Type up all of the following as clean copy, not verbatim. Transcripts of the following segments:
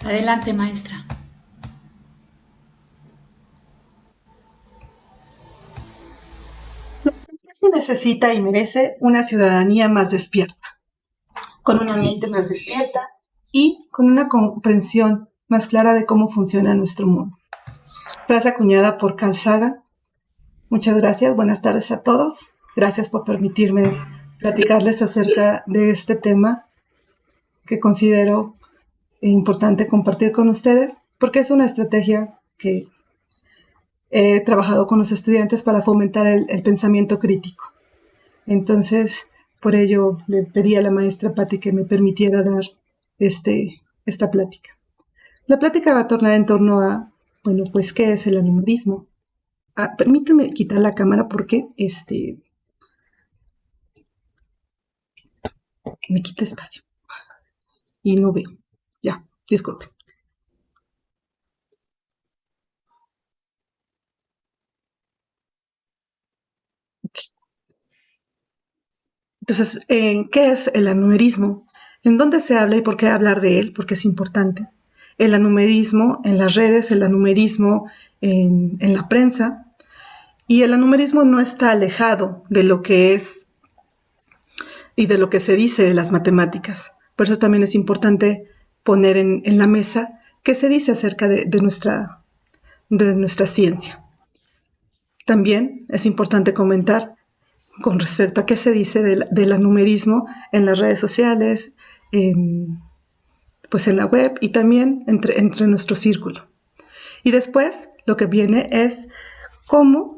Adelante, maestra. Se necesita y merece una ciudadanía más despierta, con una mente más despierta y con una comprensión más clara de cómo funciona nuestro mundo. Frase acuñada por Carl Sagan. Muchas gracias, buenas tardes a todos. Gracias por permitirme platicarles acerca de este tema que considero importante compartir con ustedes, porque es una estrategia que he trabajado con los estudiantes para fomentar el pensamiento crítico. Entonces, por ello le pedí a la maestra Patti que me permitiera dar esta plática. La plática va a tornar en torno a, bueno, pues, ¿qué es el anumerismo? Permíteme quitar la cámara porque me quita espacio y no veo. Ya, disculpe. Okay. Entonces, ¿qué es el anumerismo? ¿En dónde se habla y por qué hablar de él? Porque es importante. El anumerismo en las redes, el anumerismo en la prensa. Y el anumerismo no está alejado de lo que es y de lo que se dice de las matemáticas. Por eso también es importante poner en la mesa qué se dice acerca de nuestra ciencia. También es importante comentar con respecto a qué se dice del anumerismo en las redes sociales, pues en la web y también entre nuestro círculo. Y después lo que viene es cómo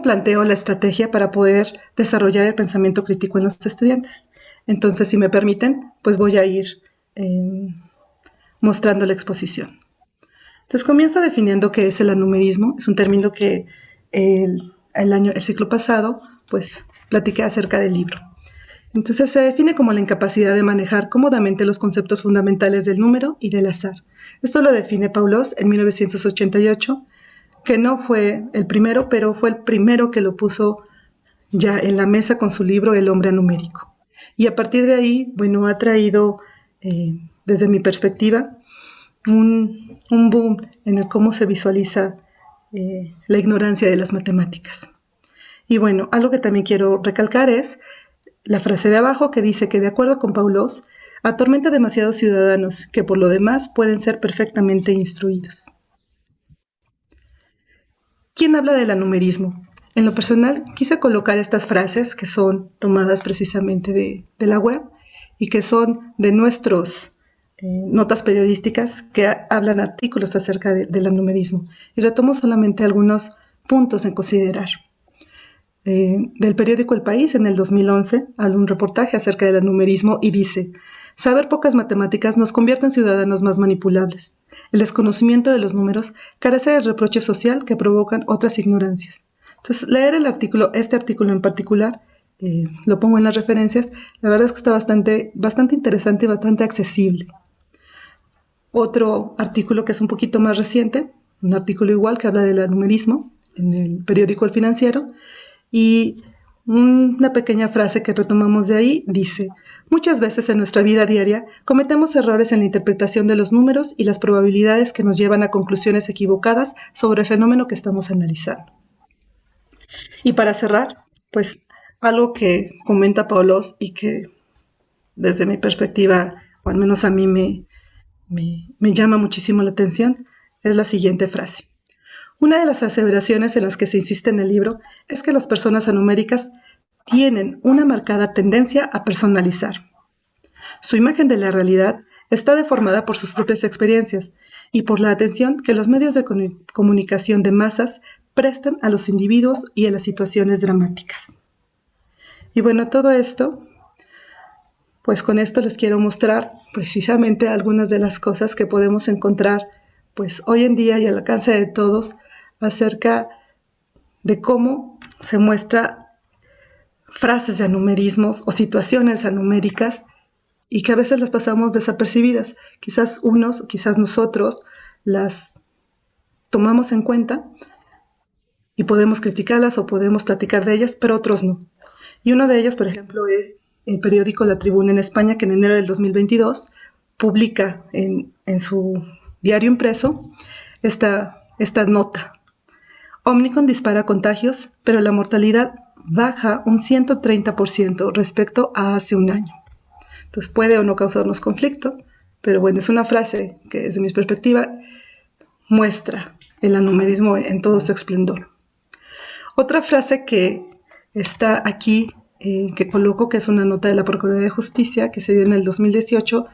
planteo la estrategia para poder desarrollar el pensamiento crítico en los estudiantes. Entonces, si me permiten, pues voy a ir eh, mostrando la exposición. Entonces, comienzo definiendo qué es el anumerismo. Es un término que el ciclo pasado, pues platiqué acerca del libro. Entonces, se define como la incapacidad de manejar cómodamente los conceptos fundamentales del número y del azar. Esto lo define Paulos en 1988, que no fue el primero, pero fue el primero que lo puso ya en la mesa con su libro El hombre numérico. Y a partir de ahí, bueno, ha traído, desde mi perspectiva, un boom en el cómo se visualiza la ignorancia de las matemáticas. Y bueno, algo que también quiero recalcar es la frase de abajo que dice que de acuerdo con Paulos, atormenta demasiados ciudadanos que por lo demás pueden ser perfectamente instruidos. ¿Quién habla del anumerismo? En lo personal, quise colocar estas frases que son tomadas precisamente de la web y que son de nuestros notas periodísticas que hablan artículos acerca del anumerismo. Y retomo solamente algunos puntos en considerar. Del periódico El País, en el 2011, hay un reportaje acerca del anumerismo y dice: saber pocas matemáticas nos convierte en ciudadanos más manipulables. El desconocimiento de los números carece del reproche social que provocan otras ignorancias. Entonces, leer este artículo en particular, lo pongo en las referencias, la verdad es que está bastante interesante y bastante accesible. Otro artículo que es un poquito más reciente, un artículo igual que habla del anumerismo, en el periódico El Financiero, y una pequeña frase que retomamos de ahí dice: muchas veces en nuestra vida diaria cometemos errores en la interpretación de los números y las probabilidades que nos llevan a conclusiones equivocadas sobre el fenómeno que estamos analizando. Y para cerrar, pues algo que comenta Paulos y que desde mi perspectiva, o al menos a mí me llama muchísimo la atención, es la siguiente frase. Una de las aseveraciones en las que se insiste en el libro es que las personas anuméricas tienen una marcada tendencia a personalizar. Su imagen de la realidad está deformada por sus propias experiencias y por la atención que los medios de comunicación de masas prestan a los individuos y a las situaciones dramáticas. Y bueno, todo esto, pues con esto les quiero mostrar precisamente algunas de las cosas que podemos encontrar pues hoy en día y al alcance de todos acerca de cómo se muestra frases de anumerismos o situaciones anuméricas y que a veces las pasamos desapercibidas. Quizás unos, quizás nosotros las tomamos en cuenta y podemos criticarlas o podemos platicar de ellas, pero otros no. Y uno de ellos, por ejemplo, es el periódico La Tribuna en España, que en enero del 2022 publica en su diario impreso esta nota. Omicron dispara contagios, pero la mortalidad baja un 130% respecto a hace un año. Entonces puede o no causarnos conflicto, pero bueno, es una frase que desde mi perspectiva muestra el anumerismo en todo su esplendor. Otra frase que está aquí, que coloco, que es una nota de la Procuraduría de Justicia que se dio en el 2018,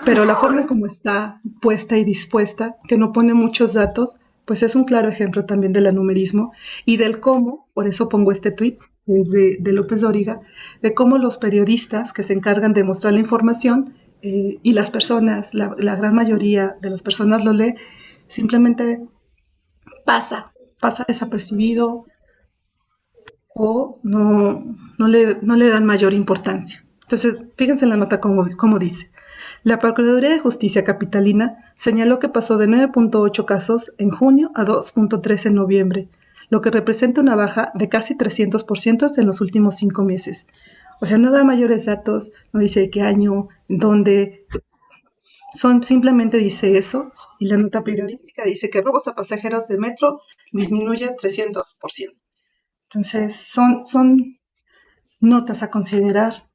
pero la forma como está puesta y dispuesta, que no pone muchos datos, pues es un claro ejemplo también del anumerismo y del cómo, por eso pongo este tuit, es de López Dóriga, de cómo los periodistas que se encargan de mostrar la información y las personas, la gran mayoría de las personas lo lee, simplemente pasa desapercibido o no le dan mayor importancia. Entonces, fíjense en la nota cómo dice. La Procuraduría de Justicia Capitalina señaló que pasó de 9.8 casos en junio a 2.3 en noviembre, lo que representa una baja de casi 300% en los últimos 5 meses. O sea, no da mayores datos, no dice de qué año, dónde, simplemente dice eso, y la nota periodística dice que robos a pasajeros de metro disminuye 300%. Entonces, son notas a considerar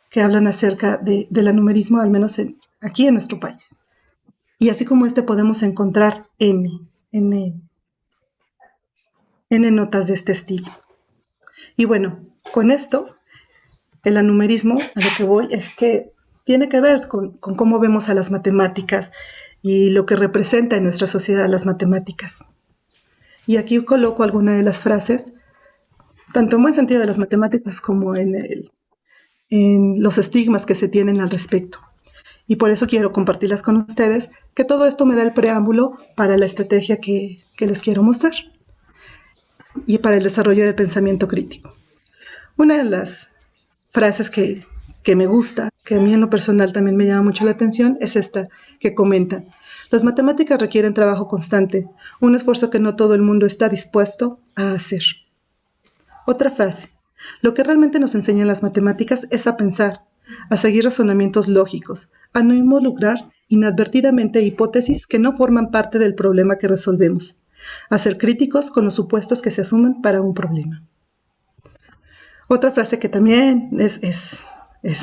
que hablan acerca del anumerismo, al menos aquí en nuestro país. Y así como podemos encontrar N notas de este estilo. Y bueno, con esto, el anumerismo, a lo que voy, es que tiene que ver con cómo vemos a las matemáticas y lo que representa en nuestra sociedad las matemáticas. Y aquí coloco algunas de las frases, tanto en buen sentido de las matemáticas como en los estigmas que se tienen al respecto. Y por eso quiero compartirlas con ustedes, que todo esto me da el preámbulo para la estrategia que les quiero mostrar y para el desarrollo del pensamiento crítico. Una de las frases que me gusta, que a mí en lo personal también me llama mucho la atención, es esta que comenta: las matemáticas requieren trabajo constante, un esfuerzo que no todo el mundo está dispuesto a hacer. Otra frase: lo que realmente nos enseñan las matemáticas es a pensar, a seguir razonamientos lógicos, a no involucrar inadvertidamente hipótesis que no forman parte del problema que resolvemos, a ser críticos con los supuestos que se asumen para un problema. Otra frase que también es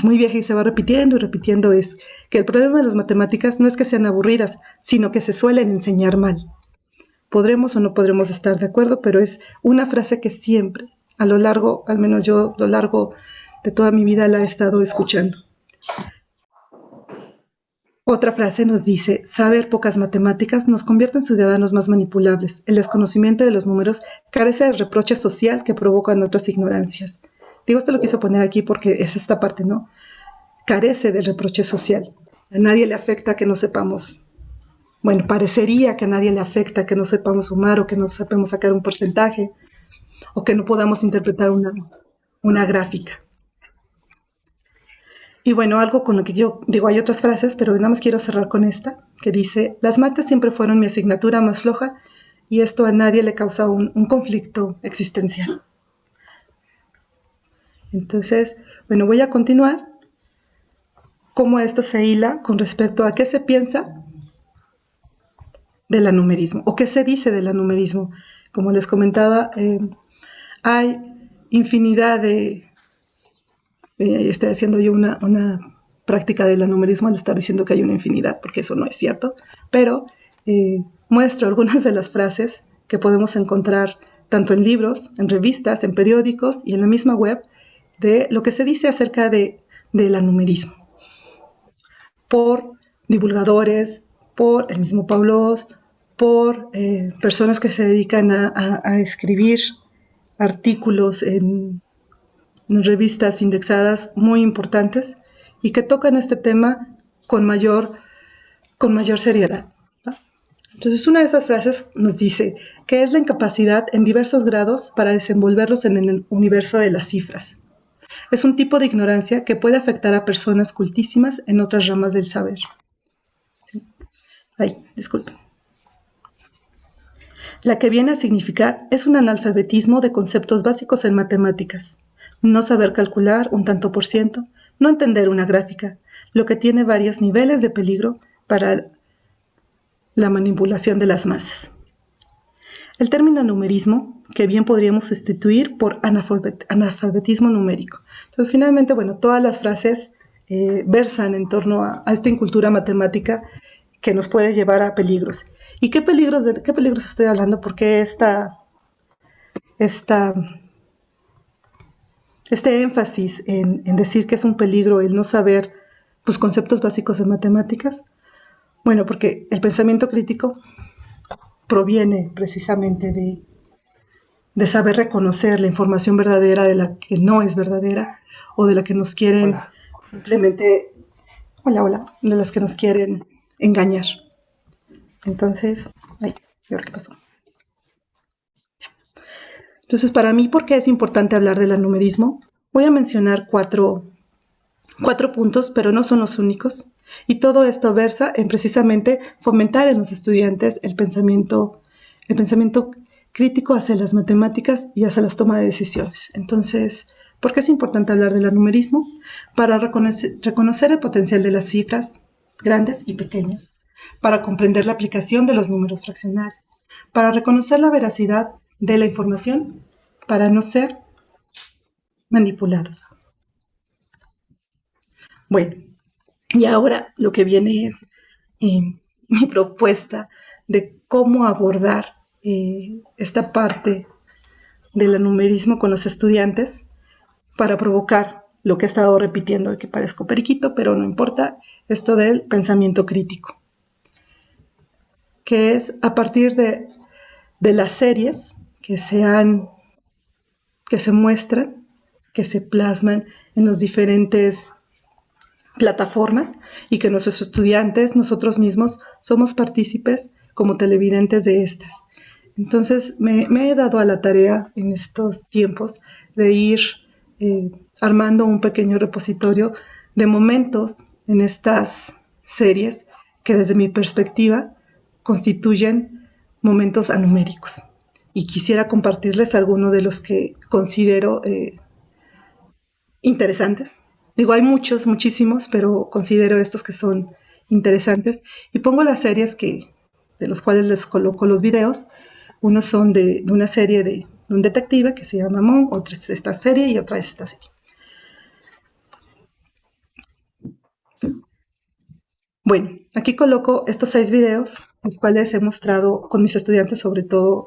muy vieja y se va repitiendo y repitiendo es que el problema de las matemáticas no es que sean aburridas, sino que se suelen enseñar mal. Podremos o no podremos estar de acuerdo, pero es una frase que siempre, a lo largo, al menos yo a lo largo de toda mi vida la he estado escuchando. Otra frase nos dice: saber pocas matemáticas nos convierte en ciudadanos más manipulables. El desconocimiento de los números carece del reproche social que provocan otras ignorancias. Digo, esto lo quise poner aquí porque es esta parte, ¿no? Carece del reproche social. A nadie le afecta que no sepamos. Bueno, parecería que a nadie le afecta que no sepamos sumar o que no sepamos sacar un porcentaje o que no podamos interpretar una gráfica. Y bueno, algo con lo que yo digo, hay otras frases, pero nada más quiero cerrar con esta, que dice: las mates siempre fueron mi asignatura más floja y esto a nadie le causa un conflicto existencial. Entonces, bueno, voy a continuar cómo esto se hila con respecto a qué se piensa del anumerismo o qué se dice del anumerismo. Como les comentaba, hay infinidad de... estoy haciendo yo una práctica del anumerismo al estar diciendo que hay una infinidad, porque eso no es cierto, pero muestro algunas de las frases que podemos encontrar tanto en libros, en revistas, en periódicos y en la misma web, de lo que se dice acerca del anumerismo, por divulgadores, por el mismo Pavlov, por personas que se dedican a escribir artículos en revistas indexadas muy importantes y que tocan este tema con mayor seriedad, ¿no? Entonces, una de esas frases nos dice que es la incapacidad en diversos grados para desenvolverlos en el universo de las cifras. Es un tipo de ignorancia que puede afectar a personas cultísimas en otras ramas del saber. ¿Sí? Ay, disculpen. La que viene a significar es un analfabetismo de conceptos básicos en matemáticas. No saber calcular un tanto por ciento, no entender una gráfica, lo que tiene varios niveles de peligro para la manipulación de las masas. El término numerismo, que bien podríamos sustituir por analfabetismo numérico. Entonces, finalmente, bueno, todas las frases versan en torno a esta incultura matemática que nos puede llevar a peligros. ¿Y qué peligros estoy hablando? Porque este énfasis en decir que es un peligro el no saber pues, conceptos básicos de matemáticas. Bueno, porque el pensamiento crítico proviene precisamente de saber reconocer la información verdadera de la que no es verdadera o de la que nos quieren Hola. simplemente, hola, de las que nos quieren engañar. Entonces, ay, ¿y ahora qué pasó? Entonces, para mí, ¿por qué es importante hablar del anumerismo? Voy a mencionar cuatro puntos, pero no son los únicos. Y todo esto versa en precisamente fomentar en los estudiantes el pensamiento crítico hacia las matemáticas y hacia las tomas de decisiones. Entonces, ¿por qué es importante hablar del anumerismo? Para reconocer el potencial de las cifras grandes y pequeñas, para comprender la aplicación de los números fraccionarios, para reconocer la veracidad de la información, para no ser manipulados. Bueno, y ahora lo que viene es eh, mi propuesta de cómo abordar esta parte del numerismo con los estudiantes para provocar lo que he estado repitiendo, que parezco periquito, pero no importa, esto del pensamiento crítico, que es a partir de las series que se muestran, que se plasman en los diferentes plataformas y que nuestros estudiantes, nosotros mismos, somos partícipes como televidentes de estas. Entonces me he dado a la tarea en estos tiempos de ir armando un pequeño repositorio de momentos en estas series que desde mi perspectiva constituyen momentos anuméricos. Y quisiera compartirles algunos de los que considero interesantes. Digo, hay muchos, muchísimos, pero considero estos que son interesantes. Y pongo las series de los cuales les coloco los videos. Unos son de una serie de un detective que se llama Monk, otra es esta serie y otra es esta serie. Bueno, aquí coloco estos 6 videos, los cuales he mostrado con mis estudiantes, sobre todo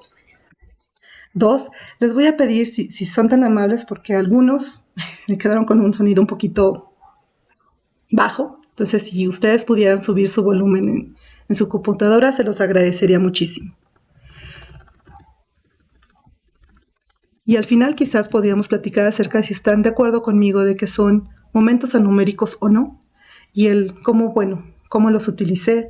dos. Les voy a pedir si son tan amables, porque algunos me quedaron con un sonido un poquito bajo. Entonces, si ustedes pudieran subir su volumen en su computadora, se los agradecería muchísimo. Y al final quizás podríamos platicar acerca de si están de acuerdo conmigo de que son momentos anuméricos o no, y el cómo, bueno, cómo los utilicé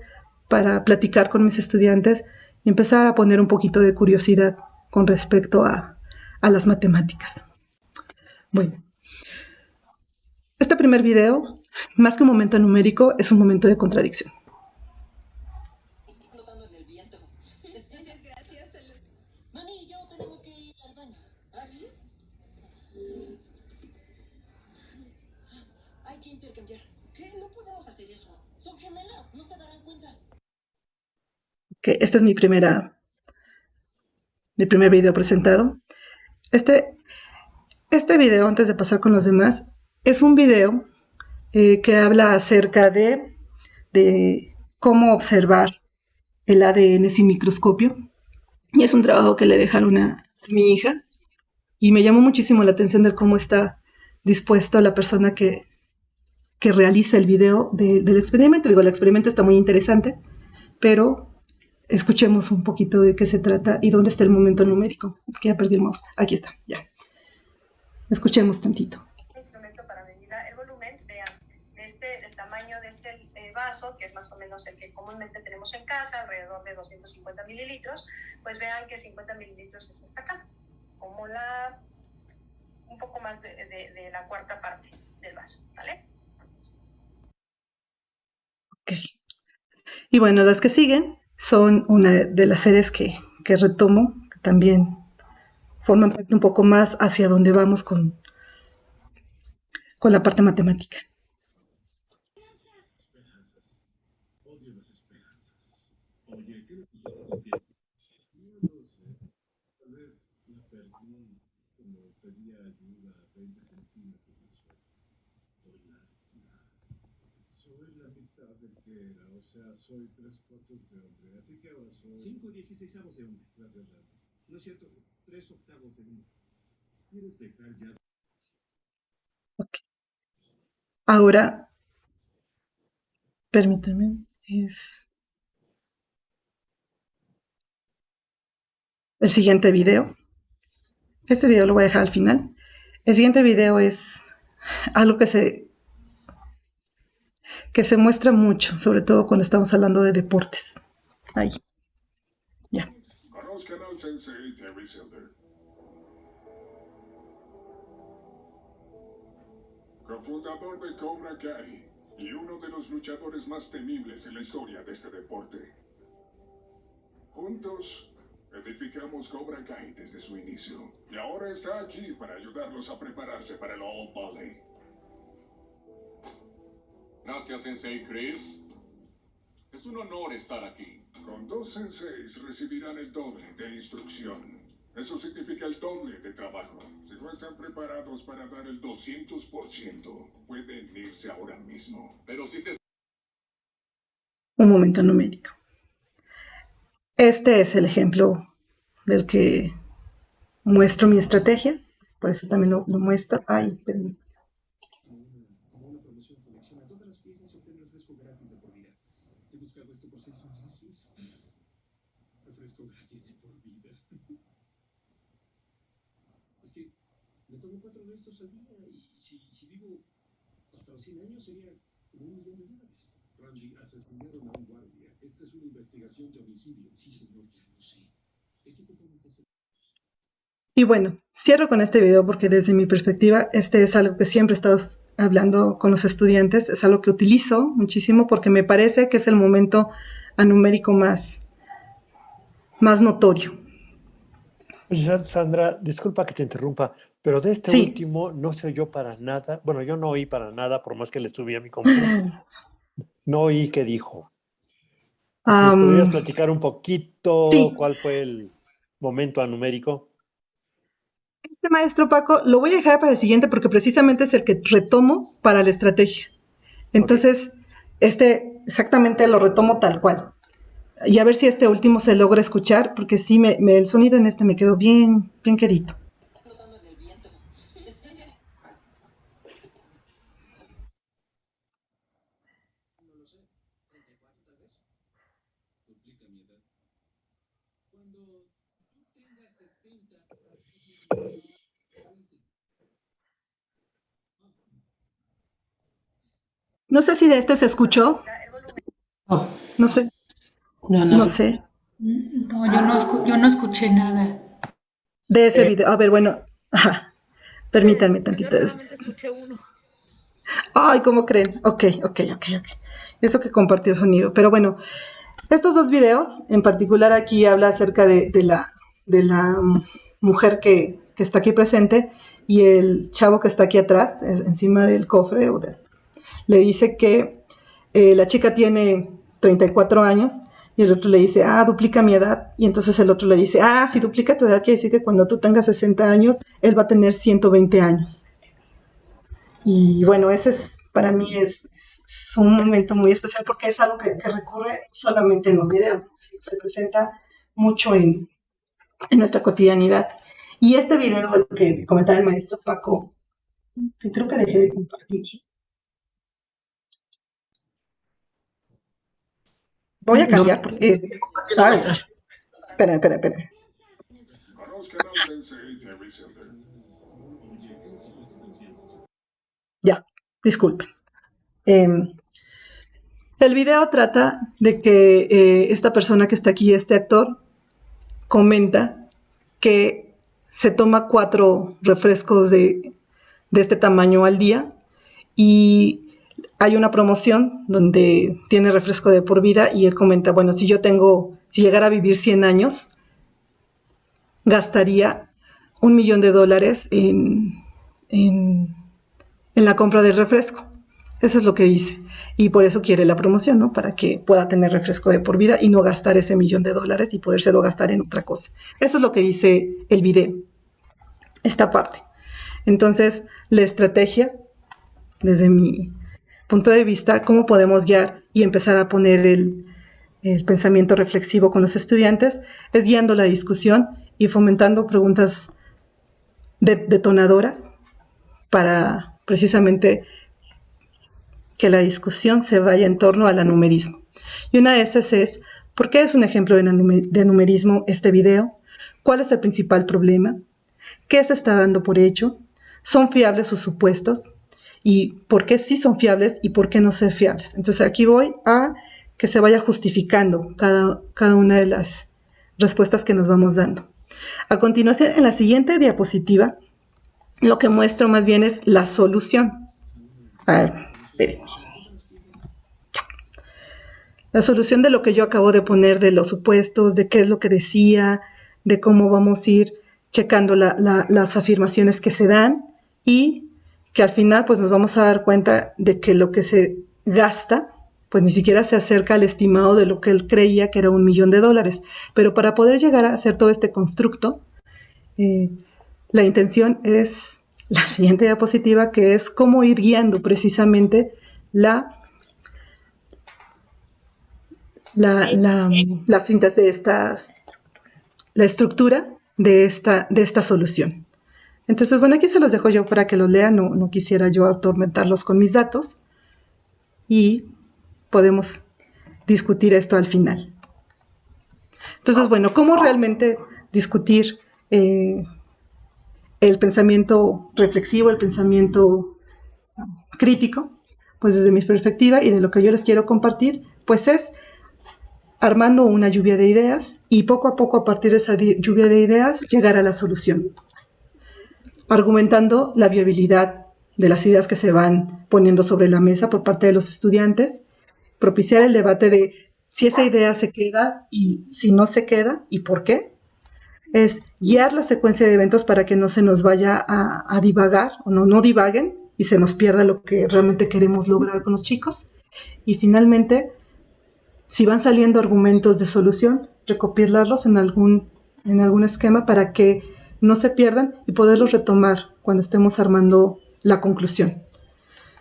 para platicar con mis estudiantes y empezar a poner un poquito de curiosidad con respecto a las matemáticas. Bueno, este primer video, más que un momento numérico, es un momento de contradicción. Hay que intercambiar. ¿Qué? No podemos hacer eso. Son gemelas, no se darán cuenta. Que este es mi primer video presentado. Este video, antes de pasar con los demás, es un video que habla acerca de cómo observar el ADN sin microscopio. Y es un trabajo que le dejaron a mi hija. Y me llamó muchísimo la atención de cómo está dispuesto la persona que realiza el video del experimento. Digo, el experimento está muy interesante, pero escuchemos un poquito de qué se trata y dónde está el momento numérico. Es que ya perdí el mouse. Aquí está, ya. Escuchemos tantito. Instrumento para medir el volumen, vean, del tamaño de este vaso, que es más o menos el que comúnmente tenemos en casa, alrededor de 250 mililitros, pues vean que 50 mililitros es hasta acá, como un poco más de la cuarta parte del vaso, ¿vale? Ok. Y bueno, las que siguen son una de las series que retomo, que también forman parte un poco más hacia donde vamos con la parte matemática. Odio las esperanzas. Oye, ¿qué le puso tu confianza? No lo sé. Tal vez la perdí como pedía ayuda a 20 centímetros del suelo. Doy lástima. Soy la mitad del que era, o sea, soy 3/4 de hombre. Así que ahora soy 5/16 de hombre. Gracias, Randy. No es cierto, 3/8 de hombre. ¿Quieres dejar ya? Ok. Ahora, permítame, es el siguiente video. Este video lo voy a dejar al final. El siguiente video es algo que se muestra mucho, sobre todo cuando estamos hablando de deportes. Ahí, ya. Conozcan al sensei Terry Silver, cofundador de Cobra Kai y uno de los luchadores más temibles en la historia de este deporte. Juntos, edificamos Cobra Kai desde su inicio y ahora está aquí para ayudarlos a prepararse para el All Valley. Gracias, Sensei Chris. Es un honor estar aquí. Con 2 senseis recibirán el doble de instrucción. Eso significa el doble de trabajo. Si no están preparados para dar el 200%, pueden irse ahora mismo. Pero si se... Un momento numérico. Este es el ejemplo del que muestro mi estrategia. Por eso también lo muestro. Ay, perdón. Como una promoción colecciona todas las piezas y obtener refresco gratis de por vida. He buscado esto por 6 meses. Refresco gratis de por vida. Es que me tomo 4 de estos al día y si vivo hasta los 100 años sería como $1.000.000. Randy, asesinaron a un guardia. Esta es una investigación de homicidio. Sí, señor, ya lo sé. Este compromiso es... Y bueno, cierro con este video porque desde mi perspectiva este es algo que siempre he estado hablando con los estudiantes, es algo que utilizo muchísimo porque me parece que es el momento anumérico más notorio. Oye, Sandra, disculpa que te interrumpa, pero de este Sí. último no se oyó para nada. Bueno, yo no oí para nada, por más que le subí a mi compu. No oí qué dijo. Si nos pudieras platicar un poquito sí. cuál fue el momento anumérico. Este maestro Paco lo voy a dejar para el siguiente porque precisamente es el que retomo para la estrategia. Entonces, este exactamente lo retomo tal cual. Y a ver si este último se logra escuchar, porque sí, el sonido en este me quedó bien quedito. No lo sé. 34 tal vez. Duplica mi edad. Cuando tú tengas 60... No sé si de este se escuchó. No sé. No sé. No, yo no escuché nada. De ese video. A ver, bueno. Ajá. Permítanme tantito. Yo solamente escuché uno. Ay, ¿cómo creen? Ok. Eso que compartió sonido. Pero bueno, estos dos videos, en particular aquí habla acerca de la mujer que está aquí presente y el chavo que está aquí atrás, encima del cofre, le dice que la chica tiene 34 años y el otro le dice, duplica mi edad. Y entonces el otro le dice, si duplica tu edad, quiere decir que cuando tú tengas 60 años, él va a tener 120 años. Y bueno, ese para mí es un momento muy especial porque es algo que recurre solamente en los videos, se presenta mucho en nuestra cotidianidad. Y este video, el que comentaba el maestro Paco, que creo que dejé de compartir. Voy a cambiar porque... Espera. Conozcan al sensei Terry Silver. Ya, disculpen. El video trata de que esta persona que está aquí, este actor, comenta que se toma 4 refrescos de este tamaño al día y hay una promoción donde tiene refresco de por vida y él comenta, bueno, si llegara a vivir 100 años, gastaría $1 millón en la compra del refresco. Eso es lo que dice. y por eso quiere la promoción, ¿no? Para que pueda tener refresco de por vida y no gastar ese $1,000,000 y podérselo gastar en otra cosa. Eso es lo que dice el video, esta parte. Entonces, la estrategia, desde mi punto de vista, cómo podemos guiar y empezar a poner el pensamiento reflexivo con los estudiantes, es guiando la discusión y fomentando preguntas detonadoras para precisamente que la discusión se vaya en torno al anumerismo. Y una de esas es, ¿por qué es un ejemplo de anumerismo este video? ¿Cuál es el principal problema? ¿Qué se está dando por hecho? ¿Son fiables sus supuestos? ¿Y por qué sí son fiables y por qué no ser fiables? Entonces aquí voy a que se vaya justificando cada una de las respuestas que nos vamos dando. A continuación, en la siguiente diapositiva, lo que muestro más bien es la solución. A ver, veremos. La solución de lo que yo acabo de poner, de los supuestos, de qué es lo que decía, de cómo vamos a ir checando las afirmaciones que se dan y que al final pues nos vamos a dar cuenta de que lo que se gasta pues ni siquiera se acerca al estimado de lo que él creía que era $1,000,000. Pero para poder llegar a hacer todo este constructo, la intención es la siguiente diapositiva, que es cómo ir guiando precisamente la estructura de esta solución. Entonces, bueno, aquí se los dejo yo para que lo lean, no quisiera yo atormentarlos con mis datos y podemos discutir esto al final. Entonces, bueno, ¿cómo realmente discutir el pensamiento reflexivo, el pensamiento crítico? Pues desde mi perspectiva y de lo que yo les quiero compartir, pues es armando una lluvia de ideas y poco a poco a partir de esa lluvia de ideas llegar a la solución, argumentando la viabilidad de las ideas que se van poniendo sobre la mesa por parte de los estudiantes, propiciar el debate de si esa idea se queda y si no se queda y por qué, es guiar la secuencia de eventos para que no se nos vaya a divagar o no divaguen y se nos pierda lo que realmente queremos lograr con los chicos. Y finalmente, si van saliendo argumentos de solución, recopilarlos en algún esquema para que no se pierdan y poderlos retomar cuando estemos armando la conclusión.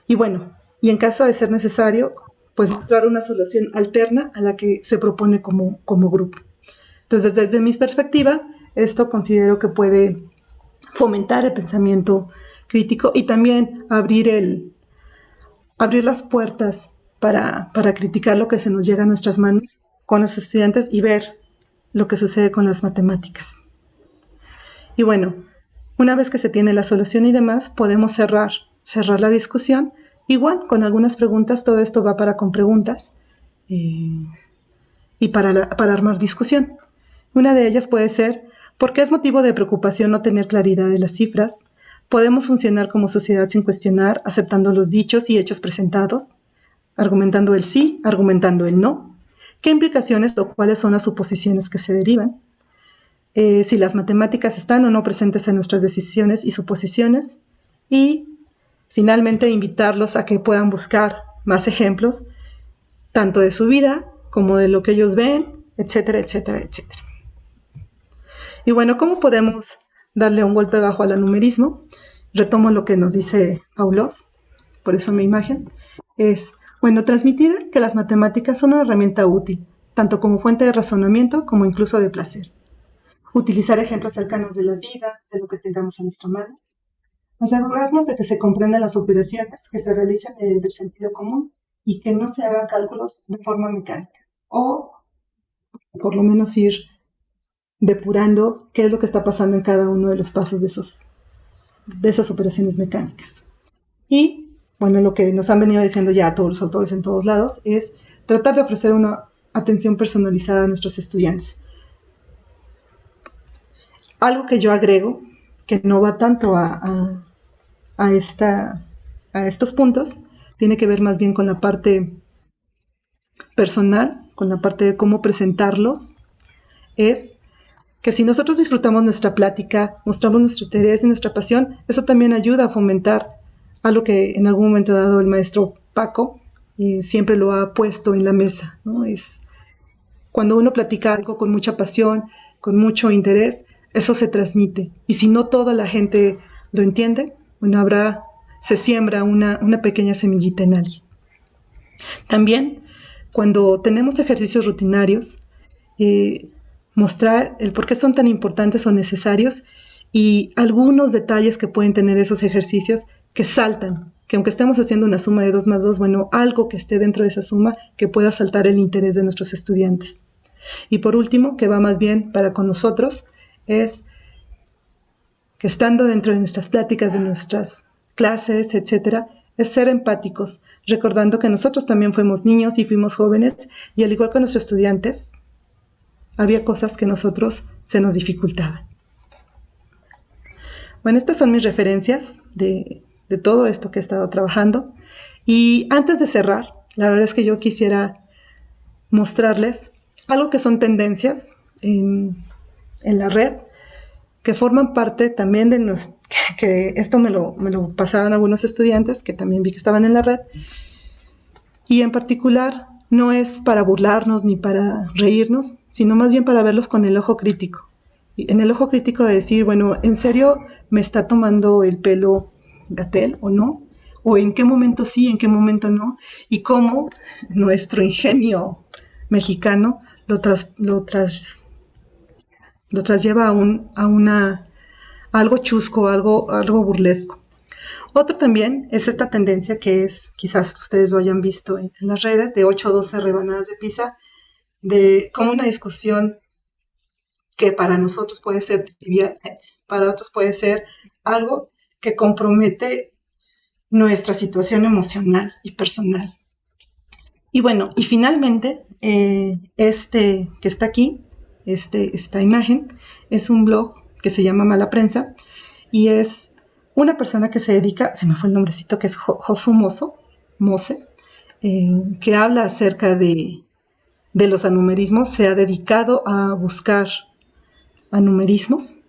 Y bueno, y en caso de ser necesario, pues mostrar una solución alterna a la que se propone como grupo. Entonces, desde mi perspectiva, esto considero que puede fomentar el pensamiento crítico y también abrir las puertas para criticar lo que se nos llega a nuestras manos con los estudiantes y ver lo que sucede con las matemáticas. Y bueno, una vez que se tiene la solución y demás, podemos cerrar la discusión. Igual, con algunas preguntas, todo esto va con preguntas y para armar discusión. Una de ellas puede ser, ¿por qué es motivo de preocupación no tener claridad de las cifras? ¿Podemos funcionar como sociedad sin cuestionar, aceptando los dichos y hechos presentados? Argumentando el sí, argumentando el no. ¿Qué implicaciones o cuáles son las suposiciones que se derivan? Si las matemáticas están o no presentes en nuestras decisiones y suposiciones. Y finalmente invitarlos a que puedan buscar más ejemplos, tanto de su vida como de lo que ellos ven, etcétera, etcétera, etcétera. Y bueno, ¿cómo podemos darle un golpe bajo al anumerismo? Retomo lo que nos dice Paulos, por eso mi imagen, es, bueno, transmitir que las matemáticas son una herramienta útil, tanto como fuente de razonamiento como incluso de placer. Utilizar ejemplos cercanos de la vida, de lo que tengamos a nuestra mano. Asegurarnos de que se comprendan las operaciones que se realicen del sentido común y que no se hagan cálculos de forma mecánica. O, por lo menos, ir depurando qué es lo que está pasando en cada uno de los pasos de esas operaciones mecánicas. Y, bueno, lo que nos han venido diciendo ya todos los autores en todos lados es tratar de ofrecer una atención personalizada a nuestros estudiantes. Algo que yo agrego, que no va tanto a estos puntos, tiene que ver más bien con la parte personal, con la parte de cómo presentarlos, es que si nosotros disfrutamos nuestra plática, mostramos nuestro interés y nuestra pasión, eso también ayuda a fomentar algo que en algún momento dado el maestro Paco siempre lo ha puesto en la mesa, ¿no? Es cuando uno platica algo con mucha pasión, con mucho interés, eso se transmite. Y si no toda la gente lo entiende, bueno, se siembra una pequeña semillita en alguien. También, cuando tenemos ejercicios rutinarios, mostrar el por qué son tan importantes o necesarios y algunos detalles que pueden tener esos ejercicios que saltan, que aunque estemos haciendo una suma de 2 más 2, bueno, algo que esté dentro de esa suma que pueda saltar el interés de nuestros estudiantes. Y por último, que va más bien para con nosotros, es que estando dentro de nuestras pláticas, de nuestras clases, etcétera, es ser empáticos, recordando que nosotros también fuimos niños y fuimos jóvenes, y al igual que nuestros estudiantes, había cosas que a nosotros se nos dificultaban. Bueno, estas son mis referencias de todo esto que he estado trabajando. Y antes de cerrar, la verdad es que yo quisiera mostrarles algo que son tendencias en la red, que forman parte también de que esto me lo pasaban algunos estudiantes que también vi que estaban en la red, y en particular no es para burlarnos ni para reírnos, sino más bien para verlos con el ojo crítico. Y en el ojo crítico de decir, bueno, ¿en serio me está tomando el pelo Gatell o no? ¿O en qué momento sí, en qué momento no? Y cómo nuestro ingenio mexicano lo lleva a algo chusco, algo burlesco. Otro también es esta tendencia que es, quizás ustedes lo hayan visto en las redes, de 8 o 12 rebanadas de pizza, de como una discusión que para nosotros puede ser trivial, para otros puede ser algo que compromete nuestra situación emocional y personal. Y bueno, y finalmente, este que está aquí, esta imagen, es un blog que se llama Mala Prensa, y es una persona que se dedica, se me fue el nombrecito, que es Josu Mose, que habla acerca de los anumerismos, se ha dedicado a buscar anumerismos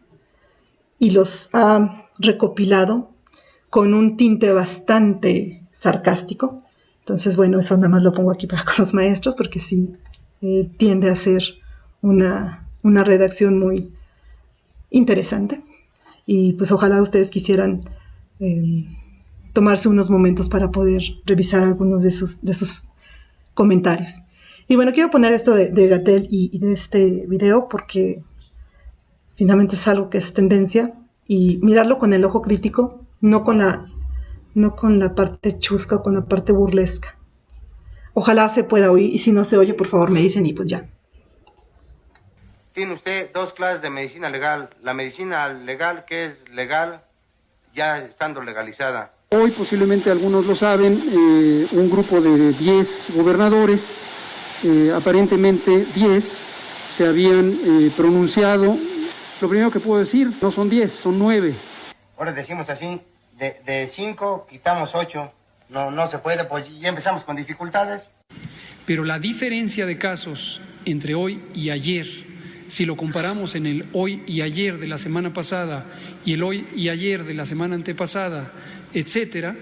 y los ha recopilado con un tinte bastante sarcástico. Entonces, bueno, eso nada más lo pongo aquí para con los maestros, porque sí tiende a ser una redacción muy interesante. Y pues ojalá ustedes quisieran tomarse unos momentos para poder revisar algunos de sus comentarios. Y bueno, quiero poner esto de Gatell y de este video porque finalmente es algo que es tendencia, y mirarlo con el ojo crítico, no con la parte chusca o con la parte burlesca. Ojalá se pueda oír, y si no se oye, por favor me dicen y pues ya. Tiene usted 2 clases de medicina legal. La medicina legal, que es legal ya estando legalizada. Hoy posiblemente algunos lo saben, un grupo de 10 gobernadores, aparentemente 10, se habían pronunciado. Lo primero que puedo decir, no son 10, son 9. Ahora decimos así, de 5 quitamos 8. No se puede, pues ya empezamos con dificultades. Pero la diferencia de casos entre hoy y ayer, si lo comparamos en el hoy y ayer de la semana pasada y el hoy y ayer de la semana antepasada, etcétera,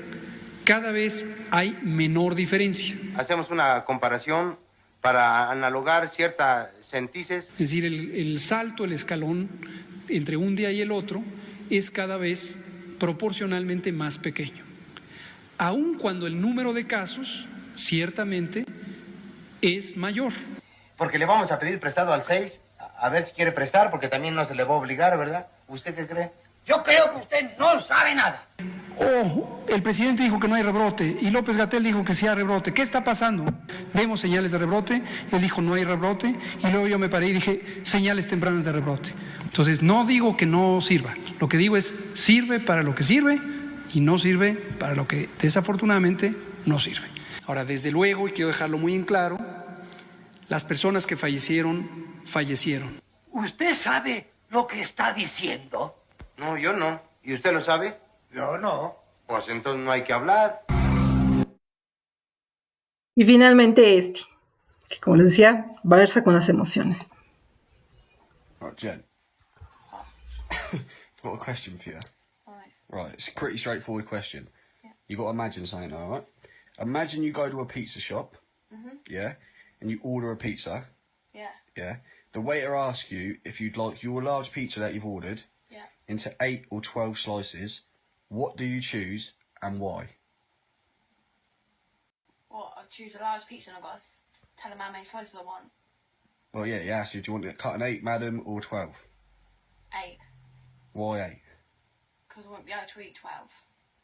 cada vez hay menor diferencia. Hacemos una comparación para analogar ciertas sentices. Es decir, el salto, el escalón entre un día y el otro es cada vez proporcionalmente más pequeño. Aun cuando el número de casos, ciertamente, es mayor. Porque le vamos a pedir prestado al 6, a ver si quiere prestar, porque también no se le va a obligar, ¿verdad? ¿Usted qué cree? Yo creo que usted no sabe nada. El presidente dijo que no hay rebrote y López-Gatell dijo que sí hay rebrote. ¿Qué está pasando? Vemos señales de rebrote, él dijo no hay rebrote y luego yo me paré y dije señales tempranas de rebrote. Entonces no digo que no sirva, lo que digo es sirve para lo que sirve y no sirve para lo que desafortunadamente no sirve. Ahora, desde luego, y quiero dejarlo muy en claro, las personas que fallecieron. ¿Usted sabe lo que está diciendo? No, yo no. ¿Y usted lo sabe? Yo no. Pues entonces no hay que hablar. Y finalmente que como les decía, va a verse con las emociones. Right, Jen. I've got a question for you. Right, it's a pretty straightforward question. You've got to imagine something, all right? Imagine you go to a pizza shop, yeah, and you order a pizza, yeah. The waiter asks you if you'd like your large pizza that you've ordered into 8 or 12 slices. What do you choose and why? What? I choose a large pizza and I've got to tell him how many slices I want. Well, yeah, he asks you, do you want it cut in 8, madam, or 12? 8. Why 8? Because I won't be able to eat 12.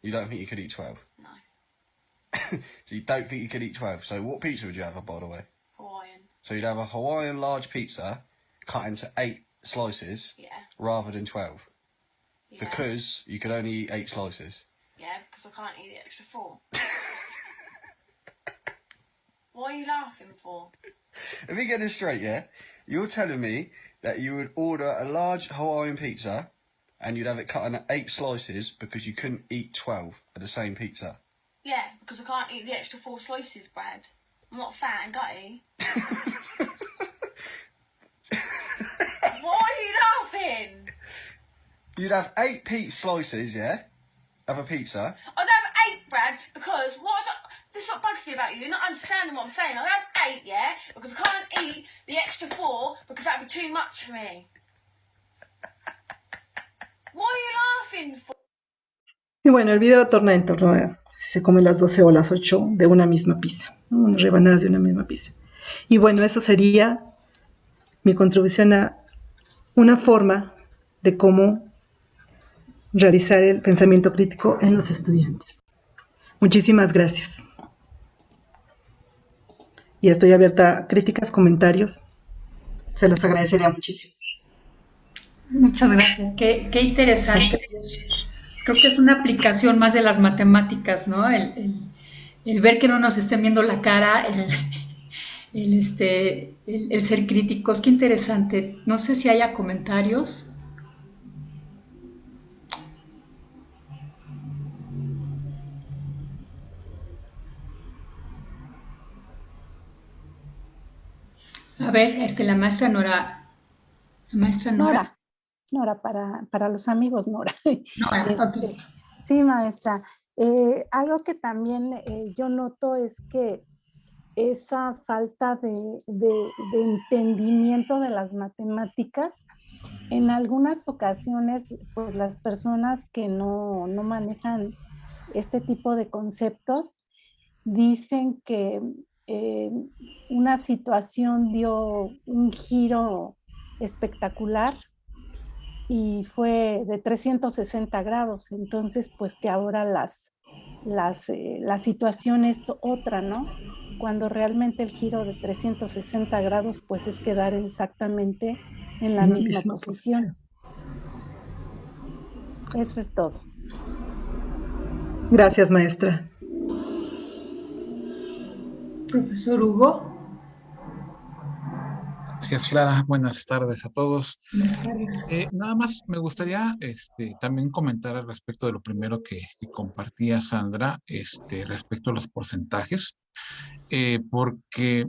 You don't think you could eat 12? No. So you don't think you could eat 12? So what pizza would you have, by the way? Hawaiian. So you'd have a Hawaiian large pizza cut into 8 slices rather than 12? Because you could only eat 8 slices? Yeah, because I can't eat the extra 4. What are you laughing for? Let me get this straight, yeah? You're telling me that you would order a large Hawaiian pizza and you'd have it cut into 8 slices because you couldn't eat 12 of the same pizza? Yeah, because I can't eat the extra 4 slices, Brad. I'm not fat and gutty. Why are you laughing? You'd have 8 slices, yeah, of a pizza. I'd have 8, Brad, because this is what bugs me about you. You're not understanding what I'm saying. I'd have 8, yeah, because I can't eat the extra 4 because that'd be too much for me. Why are you laughing for? Y bueno, el video torna en torno a si se come las 12 o las 8 de una misma pizza, ¿no? Unas rebanadas de una misma pizza. Y bueno, eso sería mi contribución a una forma de cómo realizar el pensamiento crítico en los estudiantes. Muchísimas gracias. Y estoy abierta a críticas, comentarios. Se los agradecería muchísimo. Muchas gracias. Qué interesante. Creo que es una aplicación más de las matemáticas, ¿no? El ver que no nos estén viendo la cara, el ser críticos. Qué interesante. No sé si haya comentarios. A ver, la maestra Nora. La maestra Nora. Nora, para los amigos, Nora. Nora, ok. Sí, maestra. Algo que también yo noto es que esa falta de entendimiento de las matemáticas, en algunas ocasiones, pues las personas que no manejan este tipo de conceptos dicen que una situación dio un giro espectacular y fue de 360 grados, entonces pues que ahora la situación es otra, ¿no? Cuando realmente el giro de 360 grados pues es quedar exactamente en la misma posición. Eso es todo. Gracias, maestra. Profesor Hugo. Gracias, Clara. Buenas tardes a todos. Buenas tardes. Nada más me gustaría también comentar al respecto de lo primero que compartía Sandra respecto a los porcentajes, porque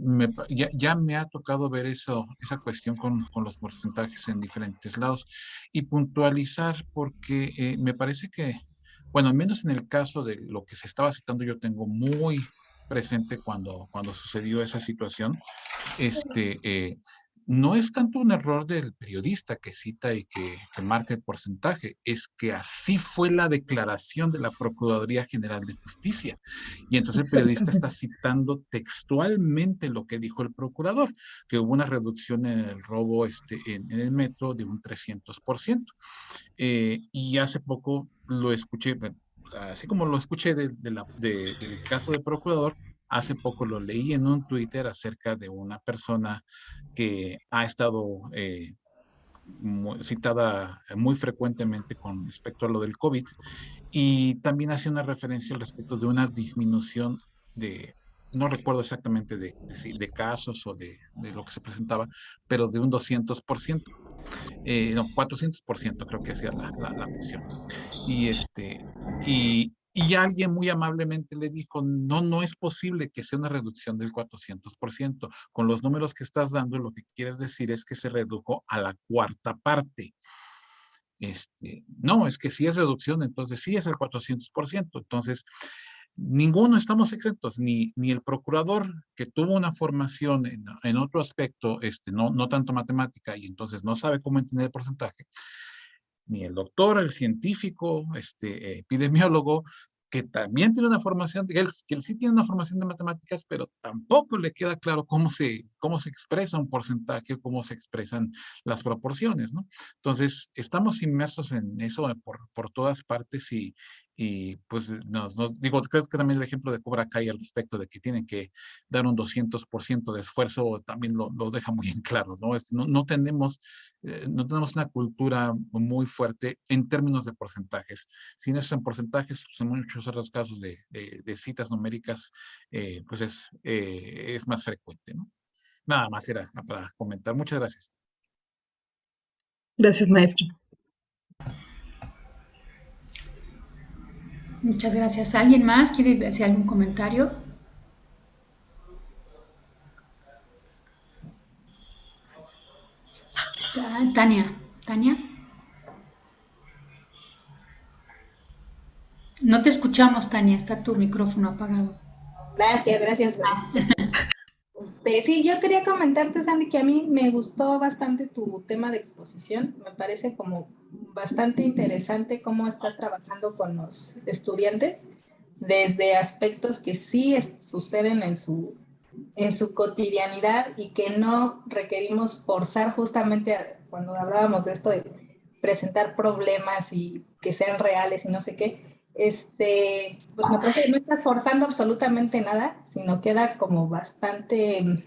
ya me ha tocado ver esa cuestión con los porcentajes en diferentes lados y puntualizar porque me parece que, bueno, al menos en el caso de lo que se estaba citando, yo tengo muy presente cuando sucedió esa situación, no es tanto un error del periodista que cita y que marca el porcentaje, es que así fue la declaración de la Procuraduría General de Justicia. Y entonces el periodista está citando textualmente lo que dijo el procurador, que hubo una reducción en el robo en el metro de un 300%. Y hace poco lo escuché, así como lo escuché del caso del procurador, hace poco lo leí en un Twitter acerca de una persona que ha estado citada muy frecuentemente con respecto a lo del COVID y también hace una referencia al respecto de una disminución no recuerdo exactamente de casos o de lo que se presentaba, pero de un 200%. No, 400% creo que hacía la mención. Y alguien muy amablemente le dijo, no es posible que sea una reducción del 400%. Con los números que estás dando, lo que quieres decir es que se redujo a la cuarta parte. No, es que si es reducción, entonces sí es el 400%. Entonces, ninguno estamos exentos, ni el procurador que tuvo una formación en otro aspecto, no tanto matemática, y entonces no sabe cómo entender el porcentaje, ni el doctor, el científico, epidemiólogo, que también tiene una formación, que él sí tiene una formación de matemáticas, pero tampoco le queda claro cómo se expresa un porcentaje, cómo se expresan las proporciones, ¿no? Entonces, estamos inmersos en eso por todas partes y pues, digo, creo que también el ejemplo de Cobra Kai al respecto de que tienen que dar un 200% de esfuerzo también lo deja muy en claro, ¿no? No tenemos una cultura muy fuerte en términos de porcentajes. Si no es en porcentajes, pues en muchos otros casos de citas numéricas, pues es más frecuente, ¿no? Nada más era para comentar. Muchas gracias. Gracias, maestro. Muchas gracias. ¿Alguien más quiere hacer algún comentario? Tania. No te escuchamos, Tania. Está tu micrófono apagado. Gracias. Sí, yo quería comentarte, Sandy, que a mí me gustó bastante tu tema de exposición. Me parece como bastante interesante cómo estás trabajando con los estudiantes desde aspectos que sí suceden en su cotidianidad y que no requerimos forzar justamente cuando hablábamos de esto de presentar problemas y que sean reales y no sé qué. Pues me parece que no estás forzando absolutamente nada, sino queda como bastante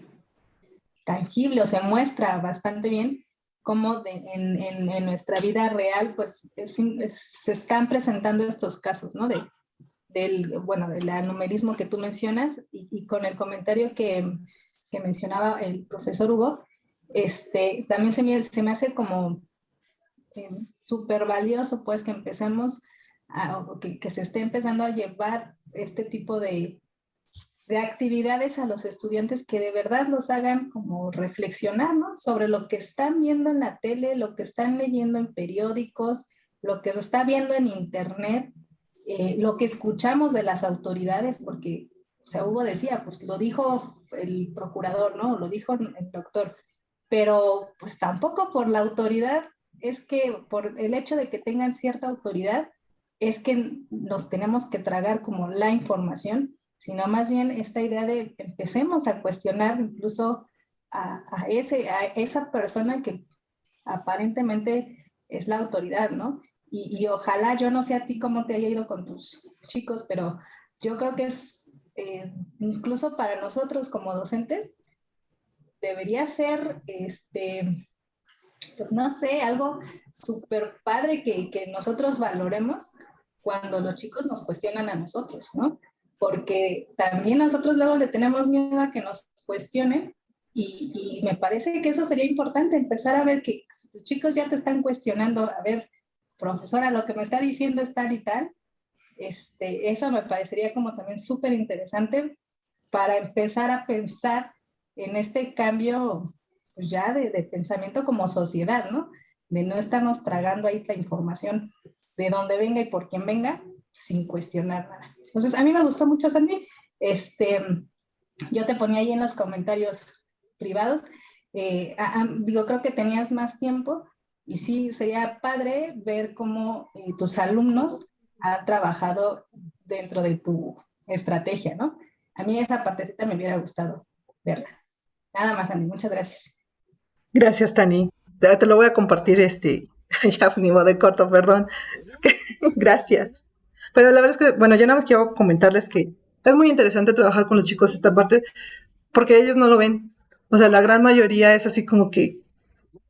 tangible o se muestra bastante bien cómo en nuestra vida real pues se están presentando estos casos, ¿no? Del numerismo que tú mencionas y con el comentario que mencionaba el profesor Hugo, también se me hace como súper valioso pues que empecemos que se esté empezando a llevar este tipo de actividades a los estudiantes que de verdad los hagan como reflexionar, ¿no? Sobre lo que están viendo en la tele, lo que están leyendo en periódicos, lo que se está viendo en internet, lo que escuchamos de las autoridades, porque, o sea, Hugo decía, pues lo dijo el procurador, ¿no? Lo dijo el doctor, pero pues tampoco por la autoridad, es que por el hecho de que tengan cierta autoridad, es que nos tenemos que tragar como la información, sino más bien esta idea de empecemos a cuestionar incluso a esa persona que aparentemente es la autoridad, ¿no? Y ojalá, yo no sé a ti cómo te haya ido con tus chicos, pero yo creo que es incluso para nosotros como docentes, debería ser, pues no sé, algo súper padre que nosotros valoremos cuando los chicos nos cuestionan a nosotros, ¿no? Porque también nosotros luego le tenemos miedo a que nos cuestionen y me parece que eso sería importante, empezar a ver que si tus chicos ya te están cuestionando, a ver, profesora, lo que me está diciendo es tal y tal, eso me parecería como también súper interesante para empezar a pensar en este cambio pues ya de pensamiento como sociedad, ¿no? De no estarnos tragando ahí la información de dónde venga y por quién venga, sin cuestionar nada. Entonces, a mí me gustó mucho, Sandy. Yo te ponía ahí en los comentarios privados, creo que tenías más tiempo y sí, sería padre ver cómo tus alumnos han trabajado dentro de tu estrategia, ¿no? A mí esa partecita me hubiera gustado verla. Nada más, Sandy, muchas gracias. Gracias, Tani. Te lo voy a compartir, ya ni modo de corto, perdón. Gracias. Pero la verdad es que, bueno, yo nada más quiero comentarles que es muy interesante trabajar con los chicos esta parte, porque ellos no lo ven. O sea, la gran mayoría es así como que,